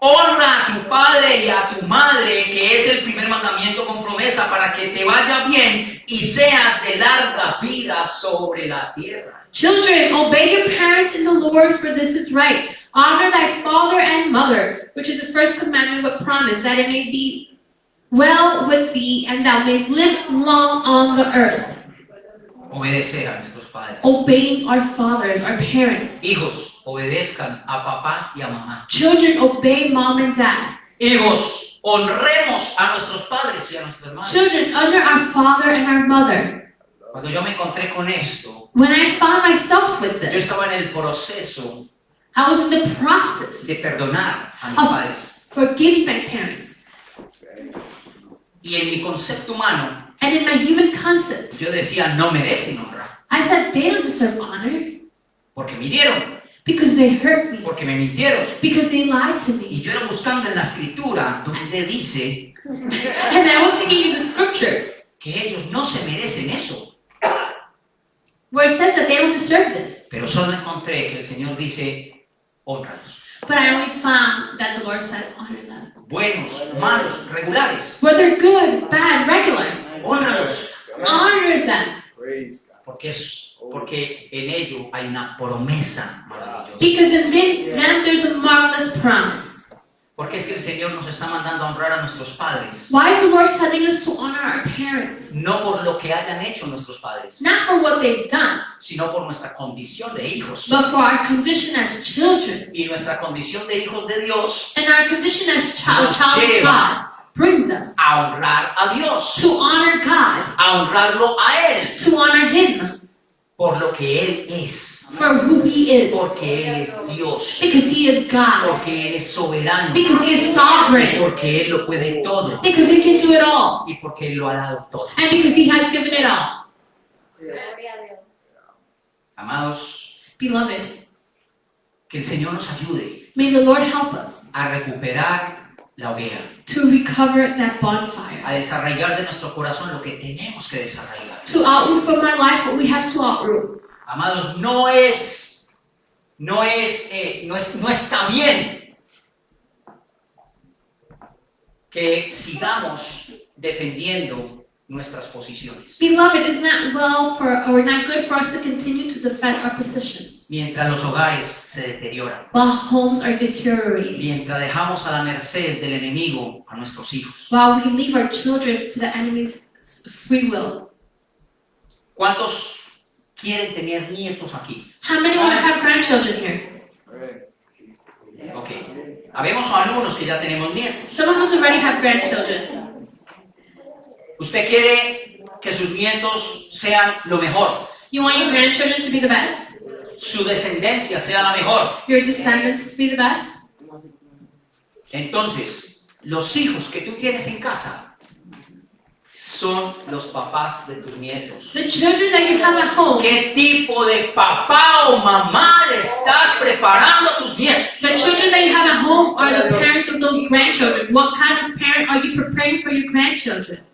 Honra a tu padre y a tu madre, que es el primer mandamiento con promesa, para que te vaya bien y seas de larga vida sobre la tierra. Children, obey your parents in the Lord, for this is right. Honor thy father and mother, which is the first commandment with promise, that it may be well with thee, and thou mayst live long on the earth. Obedecer a nuestros padres. Obeying our fathers, our parents. Hijos, obedezcan a papá y a mamá. Children, obey mom and dad. Hijos, honremos a nuestros padres y a nuestras madres. Children, honor our father and our mother. Cuando yo me encontré con esto, When I found myself with yo this, estaba en el proceso I was in the process de perdonar a mis of padres. forgiving my parents. Y en mi concepto humano, And in my human concept, yo decía, no merecen honra, I said they don't deserve honor porque me hirieron, because they hurt me, porque me mintieron. because they lied to Y me. yo era buscando en la escritura donde dice And I was thinking in the scripture que ellos no se merecen eso. where it says that they don't deserve this. Pero solo encontré que el Señor dice, honralos. But I only found that the Lord said, honor them. Buenos, malos, regulares, Whether good, bad, regular, honralos. honor them. Praise God. Porque en ello hay una promesa maravillosa. Because in them there's a marvelous promise. Porque es que el Señor nos está mandando a honrar a nuestros padres, Why is the Lord sending us to honor our parents? no por lo que hayan hecho nuestros padres, Not for what they've done, sino por nuestra condición de hijos. but for our condition as children. Y nuestra condición de hijos de Dios And our condition as child Nos of lleva God brings us a honrar a Dios, to honor God, a honrarlo a Él, to honor Him por lo que Él es, for who He is. porque Él es Dios, Because He is God. porque Él es soberano, Because He is sovereign. porque Él lo puede todo Because He can do it all. y porque Él lo ha dado todo. And because He has given it all. Amados, Beloved, que el Señor nos ayude may the Lord help us a recuperar la hoguera, to recover that bonfire. a desarraigar de nuestro corazón lo que tenemos que desarraigar. To outroot from our life what we have to outroot. Amados, no está bien que sigamos defendiendo nuestras posiciones Beloved, it's not well for, or not good for us to continue to defend our positions mientras los hogares se deterioran, while homes are deteriorating, mientras dejamos a la merced del enemigo a nuestros hijos. while we leave our children to the enemy's free will. ¿Cuántos quieren tener nietos aquí? How many want to have grandchildren here? Ok. Habemos algunos que ya tenemos nietos. Some of us already have grandchildren. ¿Usted quiere que sus nietos sean lo mejor? You want your grandchildren to be the best? Su descendencia sea la mejor. Your descendants to be the best? Entonces, los hijos que tú tienes en casa son los papás de tus nietos. The children that you have at home, ¿Qué tipo de papá o mamá le estás preparando a tus nietos? the children that you have at home are the parents of those grandchildren. What kind of parent are you preparing for your grandchildren?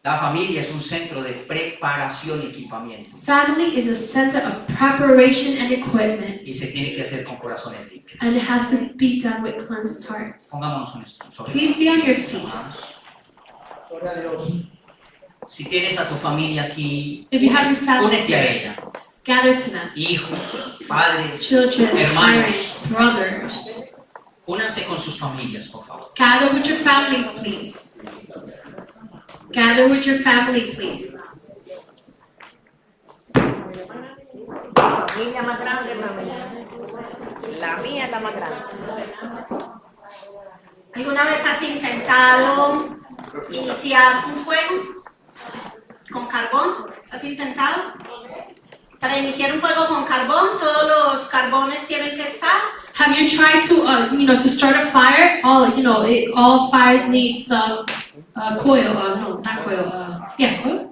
La familia es un centro de preparación y equipamiento Family is a center of preparation and equipment, y se tiene que hacer con corazones limpios. and it has to be done with cleansed hearts. Pongámonos en esto. Sobre Please be on your feet. Gloria a Dios. Si tienes a tu familia aquí, If you have your family únete a here, ella. gather to them. Hijos, padres, Children, hermanos, parents, brothers. únanse con sus familias, por favor. Gather with your families, please. Gather with your family, please. Familia más grande, familia. La mía es la más grande. ¿Alguna vez has intentado iniciar un fuego con carbón? ¿Has intentado? Para iniciar un fuego con carbón, todos los carbones tienen que estar. Have you tried to, to start a fire? All fires need some coil. No, not coil. Coil.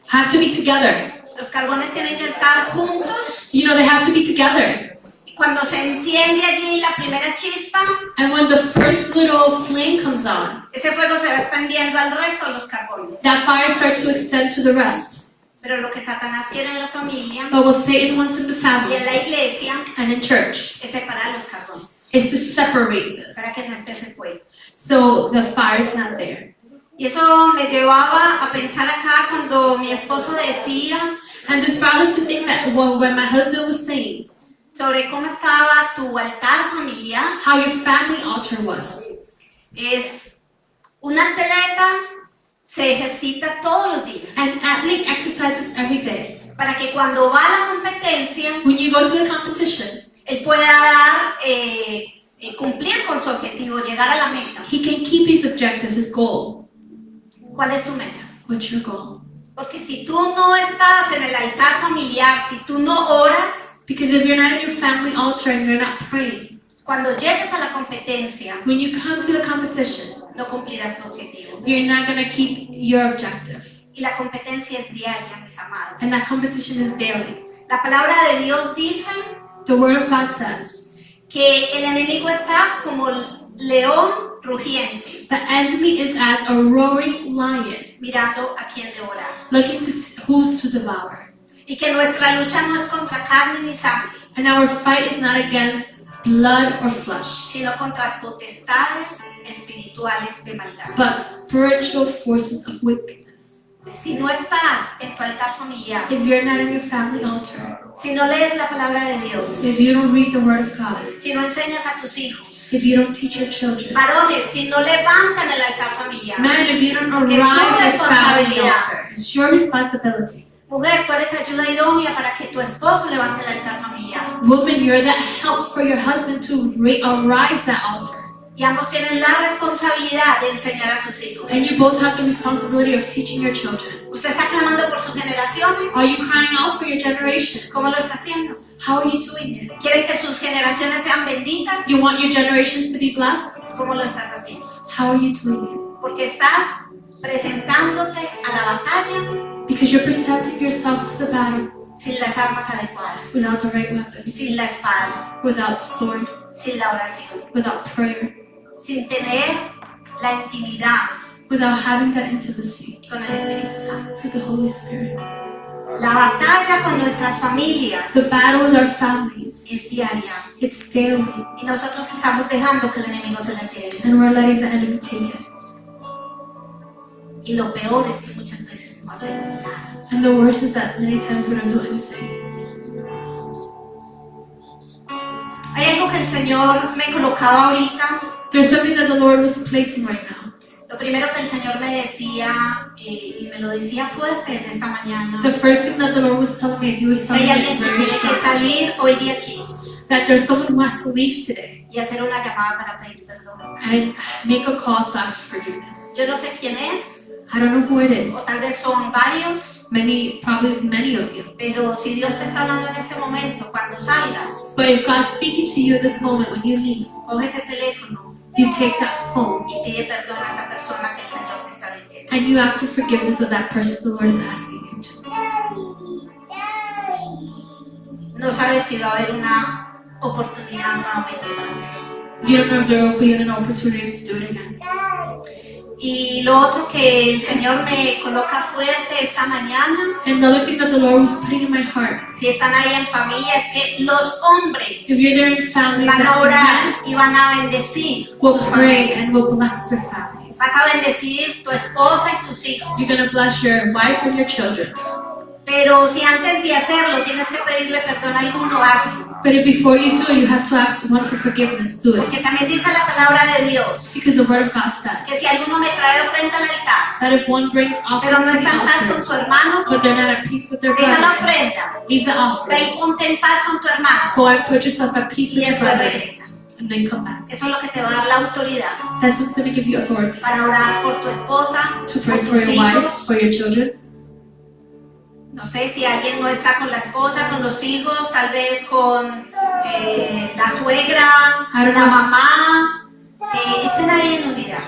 Have to be together. Los carbones tienen que estar juntos. They have to be together. Y cuando se enciende allí la primera chispa, And when the first little flame comes on, ese fuego se va expandiendo al resto de los carbones. that fire starts to extend to the rest. Pero lo que Satanás quiere en la familia But what Satan wants in the y family en la iglesia and in church es separar los carbones is to separate this, para que no esté ese fuego. so the fire's not there. Y eso me llevaba a pensar acá cuando mi esposo decía And this brought us to think that when my husband was saying sobre cómo estaba tu altar familiar. how your family altar was. Es un atleta, se ejercita todos los días An athlete exercises every day. para que cuando va a la competencia When you go to the competition, él pueda cumplir con su objetivo, llegar a la meta. he can keep his objective, his goal. ¿Cuál es tu meta? What's your goal? Porque si tú no estás en el altar familiar, si tú no oras, Because if you're not in your family altar and you're not praying, cuando llegues a la competencia, when you come to the competition, no cumplirás tu objetivo. you're not going to keep your objective. Y la competencia es diaria, mis amados. And that competition is daily. La palabra de Dios dice The Word of God says que el enemigo está como león rugiente, the enemy is as a roaring lion, mirando a quien devorar. looking to see who to devour. Y que nuestra lucha no es contra carne ni sangre, And our fight is not against blood or flesh, sino contra potestades espirituales de maldad. but spiritual forces of wickedness. si no estás en tu altar familiar, if you're not in your family altar, si no lees la palabra de Dios, if you don't read the Word of God, si no enseñas a tus hijos, if you don't teach your children, varones, si no levantan el altar familiar, man, if you don't Que es su arise your family responsabilidad. altar, it's your responsibility. mujer, tú eres ayuda idónea para que tu esposo levante el altar familiar. Woman, you're that help for your husband to arise that altar. Y ambos tienen la responsabilidad de enseñar a sus hijos. And you both have the responsibility of teaching your children. ¿Usted está clamando por sus generaciones? Are you crying out for your generation? ¿Cómo lo está haciendo? How are you doing it? ¿Quiere que sus generaciones sean benditas? You want your generations to be blessed? ¿Cómo lo estás haciendo? How are you doing it? Porque estás presentándote a la batalla Because you're presenting yourself to the battle sin las armas adecuadas, without the right weapons, sin la espada, without the sword, sin la oración, without prayer, sin tener la intimidad without having that intimacy con el Espíritu Santo. with the Holy Spirit. La batalla con nuestras familias The battle with our families, es diaria it's daily, y nosotros estamos dejando que el enemigo se la lleve. and we're letting the enemy take it. Y lo peor es que muchas veces no hacemos nada. And the worst is that many times we don't do anything. Hay algo que el Señor me colocaba ahorita. There's something that the Lord was placing right now. Lo primero que el Señor me decía, y me lo decía fuerte desde esta mañana, The first thing that the Lord was telling me, He was que telling hay me alguien que very tiene que strong, salir hoy de aquí that there's someone who has to leave today y hacer una llamada para pedir perdón. and make a call to ask forgiveness. Yo no sé quién es, I don't know who it is. o tal vez son varios, Probably it's many of you. pero si Dios te está hablando en este momento, cuando salgas, But if God's speaking to you at this moment when you leave, coge ese teléfono you take that phone y pide perdón a esa persona que el Señor te está diciendo. and you ask for forgiveness of that person the Lord is asking you to. No sabes si va a haber una oportunidad nuevamente para hacerlo. You don't know if there will be an opportunity to do it again. Y lo otro que el Señor me coloca fuerte esta mañana, And the other thing that the Lord was putting in my heart, si están ahí en familia, es que los hombres if you're there in families van a that orar y van a bendecir will sus pray familias. and will bless their families. Vas a bendecir tu esposa y tus hijos. You're going to bless your wife and your children. Pero si antes de hacerlo tienes que pedirle perdón a alguno, hazlo. But if before you do it, you have to ask one for forgiveness. Do it. Porque también dice la palabra de Dios Because the Word of God says que si alguno me trae ofrenda al altar, that if one brings offering pero no to the está en paz con altar, su hermano, but they're not at peace with their deja la brother, ofrenda, leave the ve offering. y ponte en paz con tu hermano Go and put yourself at peace y with your después brother, regresa. and then come back. Eso es lo que te va a dar la autoridad That's what's going to give you authority para orar por tu esposa, to por pray for tus your wife, hijos. for your children. No sé si alguien no está con la esposa, con los hijos, tal vez con la suegra, I don't la know. mamá. Estén ahí en unidad.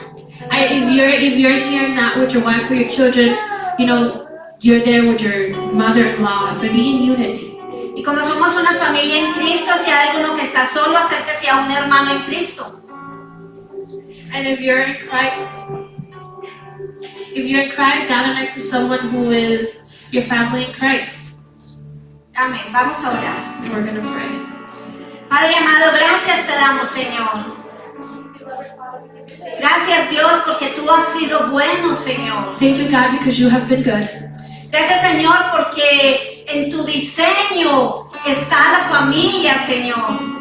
If you're here not with your wife or your children, you know, you're there with your mother-in-law, but be in unity. Y como somos una familia en Cristo, si hay alguno que está solo, acérquese a un hermano en Cristo. And if you're in Christ, gather next to someone who is your family in Christ. Amén. Vamos a orar. And we're going to pray. Padre amado, gracias te damos, Señor. Gracias, Dios, porque tú has sido bueno, Señor. Thank you, God, because you have been good. Gracias, Señor, porque en tu diseño está la familia, Señor.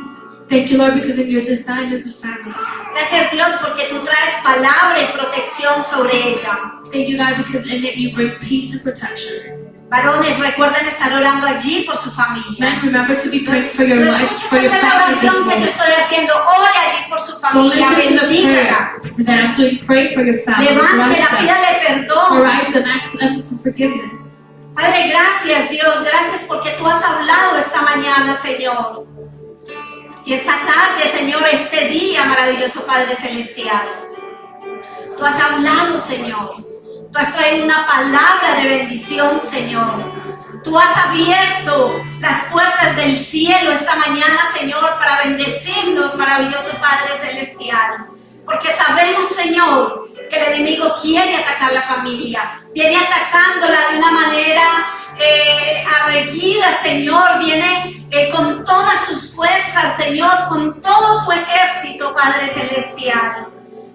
Thank you, Lord, because in your design is a family. Gracias, Dios, porque tú traes palabra y protección sobre ella. Thank you, God, because in it you bring peace and protection. Varones, recuerden estar orando allí por su familia. Men, remember to be praying for your No life, escuchen for your la family this oración que yo moment. estoy haciendo. Ore allí por su Don't familia. listen to the Bendígala. prayer that I'm doing. Pray for your family. Bless Levántela, them. pídale perdón. Arise and ask them for forgiveness. Padre, gracias, Dios. Gracias porque tú has hablado esta mañana, Señor. Y esta tarde, Señor, este día maravilloso, Padre Celestial. Tú has hablado, Señor. Tú has traído una palabra de bendición, Señor. Tú has abierto las puertas del cielo esta mañana, Señor, para bendecirnos, maravilloso Padre Celestial. Porque sabemos, Señor, que el enemigo quiere atacar la familia. Viene atacándola de una manera arreguida, Señor. Viene con todas sus fuerzas, Señor, con todo su ejército, Padre Celestial.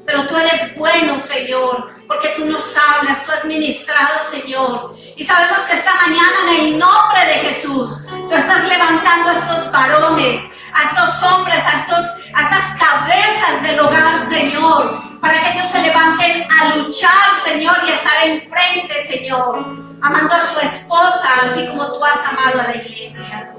Pero tú eres bueno, Señor, porque tú nos hablas, tú has ministrado, Señor. Y sabemos que esta mañana, en el nombre de Jesús, tú estás levantando a estos varones, a estos hombres, a estas cabezas del hogar, Señor, para que ellos se levanten a luchar, Señor, y a estar enfrente, Señor, amando a su esposa, así como tú has amado a la iglesia.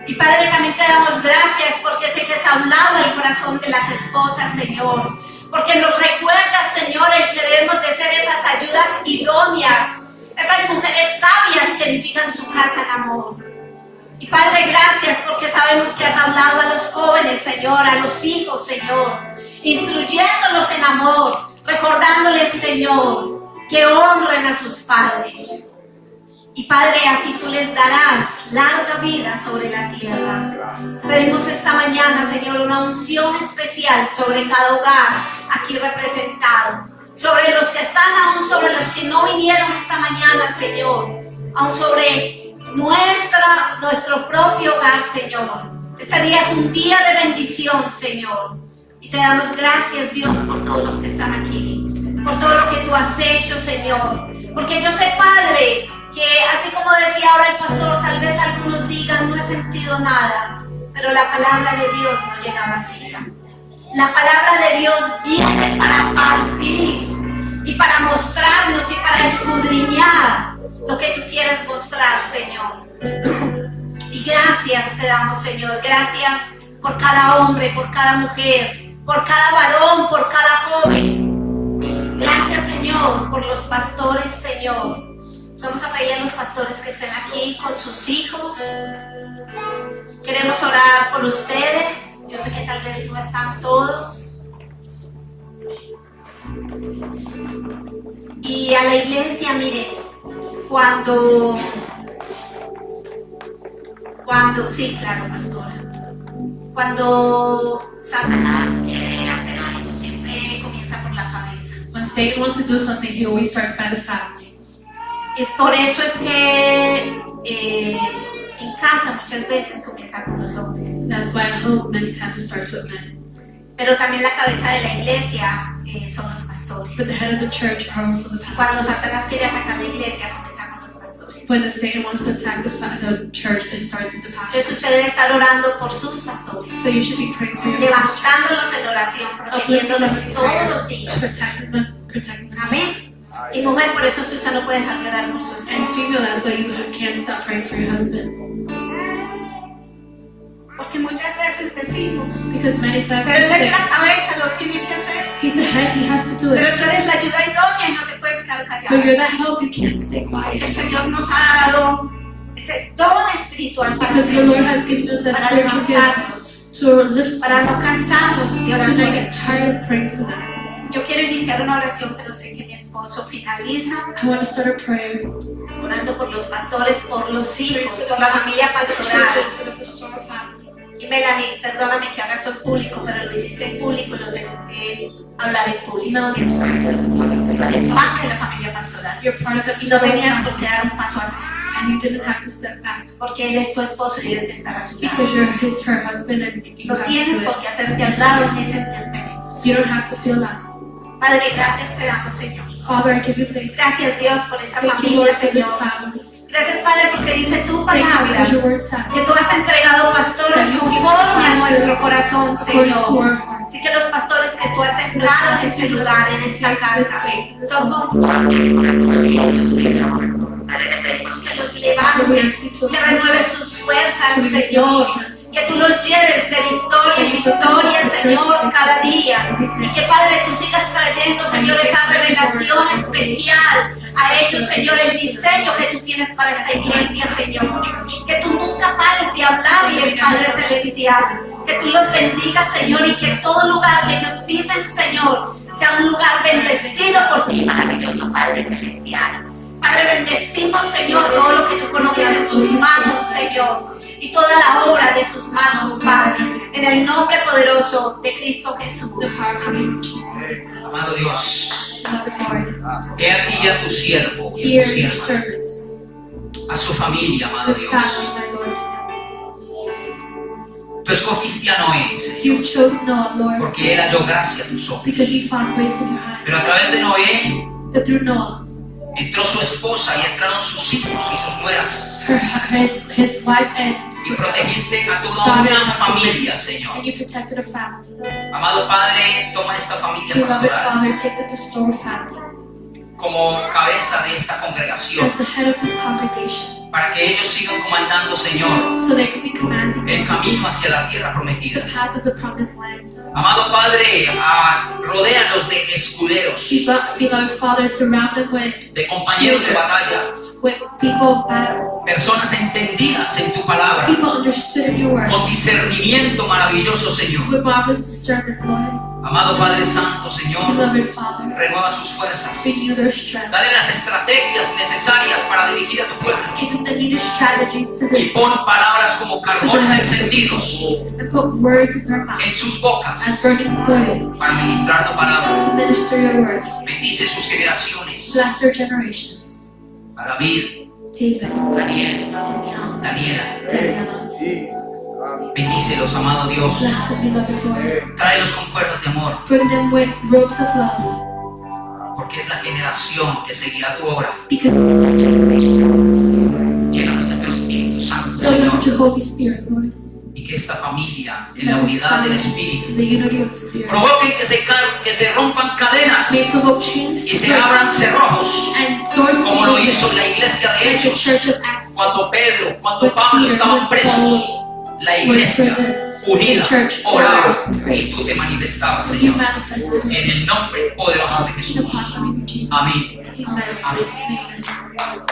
Y Padre, también te damos gracias porque sé que has hablado al corazón de las esposas, Señor. Porque nos recuerda, Señor, el que debemos de ser esas ayudas idóneas, esas mujeres sabias que edifican su casa en amor. Y Padre, gracias porque sabemos que has hablado a los jóvenes, Señor, a los hijos, Señor, instruyéndolos en amor, recordándoles, Señor, que honren a sus padres. Y Padre, así tú les darás larga vida sobre la tierra. Pedimos esta mañana, Señor, una unción especial sobre cada hogar aquí representado, sobre los que están aún, sobre los que no vinieron esta mañana, Señor, aún sobre nuestro propio hogar, Señor. Este día es un día de bendición, Señor. Y te damos gracias, Dios, por todos los que están aquí, por todo lo que tú has hecho, Señor. Porque yo sé, Padre, que así como decía ahora el pastor, tal vez algunos digan, no he sentido nada, pero la palabra de Dios no llega vacía. La palabra de Dios viene para partir y para mostrarnos y para escudriñar lo que tú quieres mostrar, Señor. Y gracias te damos, Señor. Gracias por cada hombre, por cada mujer, por cada varón, por cada joven. Gracias, Señor, por los pastores, Señor. Vamos a pedir a los pastores que estén aquí con sus hijos. Queremos orar por ustedes. Yo sé que tal vez no están todos. Y a la iglesia, miren, cuando sí, claro, pastora. Cuando Satanás quiere hacer algo, siempre comienza por la cabeza. When Satan wants to do something, he always starts by the family. Y por eso es que en casa muchas veces comienza con los hombres. That's why at home many times it starts with men. Pero también la cabeza de la iglesia son los pastores. But the head of the church are also the Cuando pastors. Satanás quiere atacar la iglesia, comienza con los pastores. When the Satan wants to attack the church, it starts with the Entonces pastors. usted debe estar orando por sus pastores, So you should be praying for your pastors, levantándolos en oración, protegiéndolos todos los días. protecting them. Amén. Y mujer, por eso es que usted no puede dejar de orar por su And esposo. female, that's why you can't stop praying for your husband. Porque muchas veces decimos, Because many times pero we él es say, la cabeza, lo tiene que hacer. he's the head, he has to do it. Pero tú eres la ayuda idónea y no te puedes quedar But callado. you're the help, you can't stay El quiet. Señor nos ha dado ese don espiritual para Because the Lord has given us that para spiritual gift levantarnos, to lift para them, no cansarnos de to orar not por get ellos. tired of praying for them. Yo quiero iniciar una oración, pero sé que mi esposo finaliza I want to start a prayer. orando por los pastores, por los Praying hijos, for por the la familia pastors, for the pastoral. children, for the pastoral family. Y Melanie, perdóname que haga esto en público, pero lo hiciste en público y lo tengo que hablar en público. Melanie, I'm sorry, it wasn't public, Tú but eres parte de la familia pastoral you're part of the y no pastoral tenías por family, qué dar un paso atrás, and you didn't have to step back porque él es tu esposo y debes de estar a su lado. because you're her husband, and you No have to tienes do por it. qué hacerte al lado ni sentirte menos. You don't have to feel less. Padre, gracias te damos, Señor. Father, I give you thanks. Gracias, Dios, por esta Thank you, familia, Lord, for this Señor. family. Gracias, Padre, porque dice tu Thank you palabra because your word says, que tú has entregado pastores conforme a nuestro corazón, according to Señor. our hearts, Así que los pastores que tú has sembrado en este lugar, en esta casa, son conforme al corazón de ellos, Señor. Padre, te pedimos que los Father, we levantes, ask you to que renueves sus fuerzas, to renew Señor. strength. Que tú los lleves de victoria en victoria, Señor, cada día. Y que, Padre, tú sigas trayendo, Señor, esa revelación especial a ellos, Señor, el diseño que tú tienes para esta iglesia, Señor. Que tú nunca pares de hablarles, Padre Celestial. Que tú los bendigas, Señor, y que todo lugar que ellos pisen, Señor, sea un lugar bendecido por ti, maravilloso Padre Celestial. Padre, bendecimos, Señor, todo lo que tú colocas en sus manos, Señor. Y toda la obra de sus manos, Padre, en el nombre poderoso de Cristo Jesús. the powerful name of Jesus. Amado Dios, Beloved Lord, he aquí a tu siervo y a hear tu your sierva, servants, a su familia, amado the Dios. family, my Lord. Tú escogiste a Noé, Señor, You've chosen Noah, Lord, porque él halló gracia a tus ojos. because he found grace in your eyes. Pero a través de Noé But through Noah, entró su esposa y entraron sus hijos y sus nueras. his wife Y protegiste a toda una familia, Señor. and you protected a family. Amado Padre, toma esta familia Beloved pastoral Father, take the pastoral family como cabeza de esta congregación, as the head of this congregation, para que ellos sigan comandando, Señor, so they can be commanding el camino hacia la tierra the prometida. path of the promised land. Amado Padre, rodéalos de escuderos, Beloved Father, surround them de compañeros de batalla, with people of battle, personas entendidas en tu palabra, people understood in your word, con discernimiento maravilloso, Señor. with marvelous discernment, Lord. Amado Padre Santo, Señor, Beloved Father, renueva sus fuerzas. renew their strength. Dale las estrategias necesarias para dirigir a tu pueblo. Give them the needed strategies to Y do, pon palabras como carbones encendidos and put words in their mouth en sus bocas as burning coal para ministrar tu palabra. to minister your word. Bendice sus generaciones. Bless their generations. A David, David, Daniel, Daniel, Daniela. Daniela. Bendícelos, amado Dios. Bless them, beloved Lord. Tráelos con cuerdas de amor, Bring them with robes of love, porque es la generación que seguirá tu obra. because Llénanos de tu Espíritu Santo, fill them with Señor. your Holy Spirit, Lord. Y que esta familia, en la unidad del Espíritu, In the unity of the Spirit. provoquen que se rompan cadenas May provoke chains y to se break abran cerrojos, and doors to be como lo opened. hizo la iglesia de Like the Hechos. Church of Acts, Cuando Pedro, cuando Pablo estaban presos, la iglesia unida oraba y tú te manifestabas, you Señor, manifested en el nombre poderoso de in the Jesús. power of Jesus. Amén. Amen. Amén. Amen.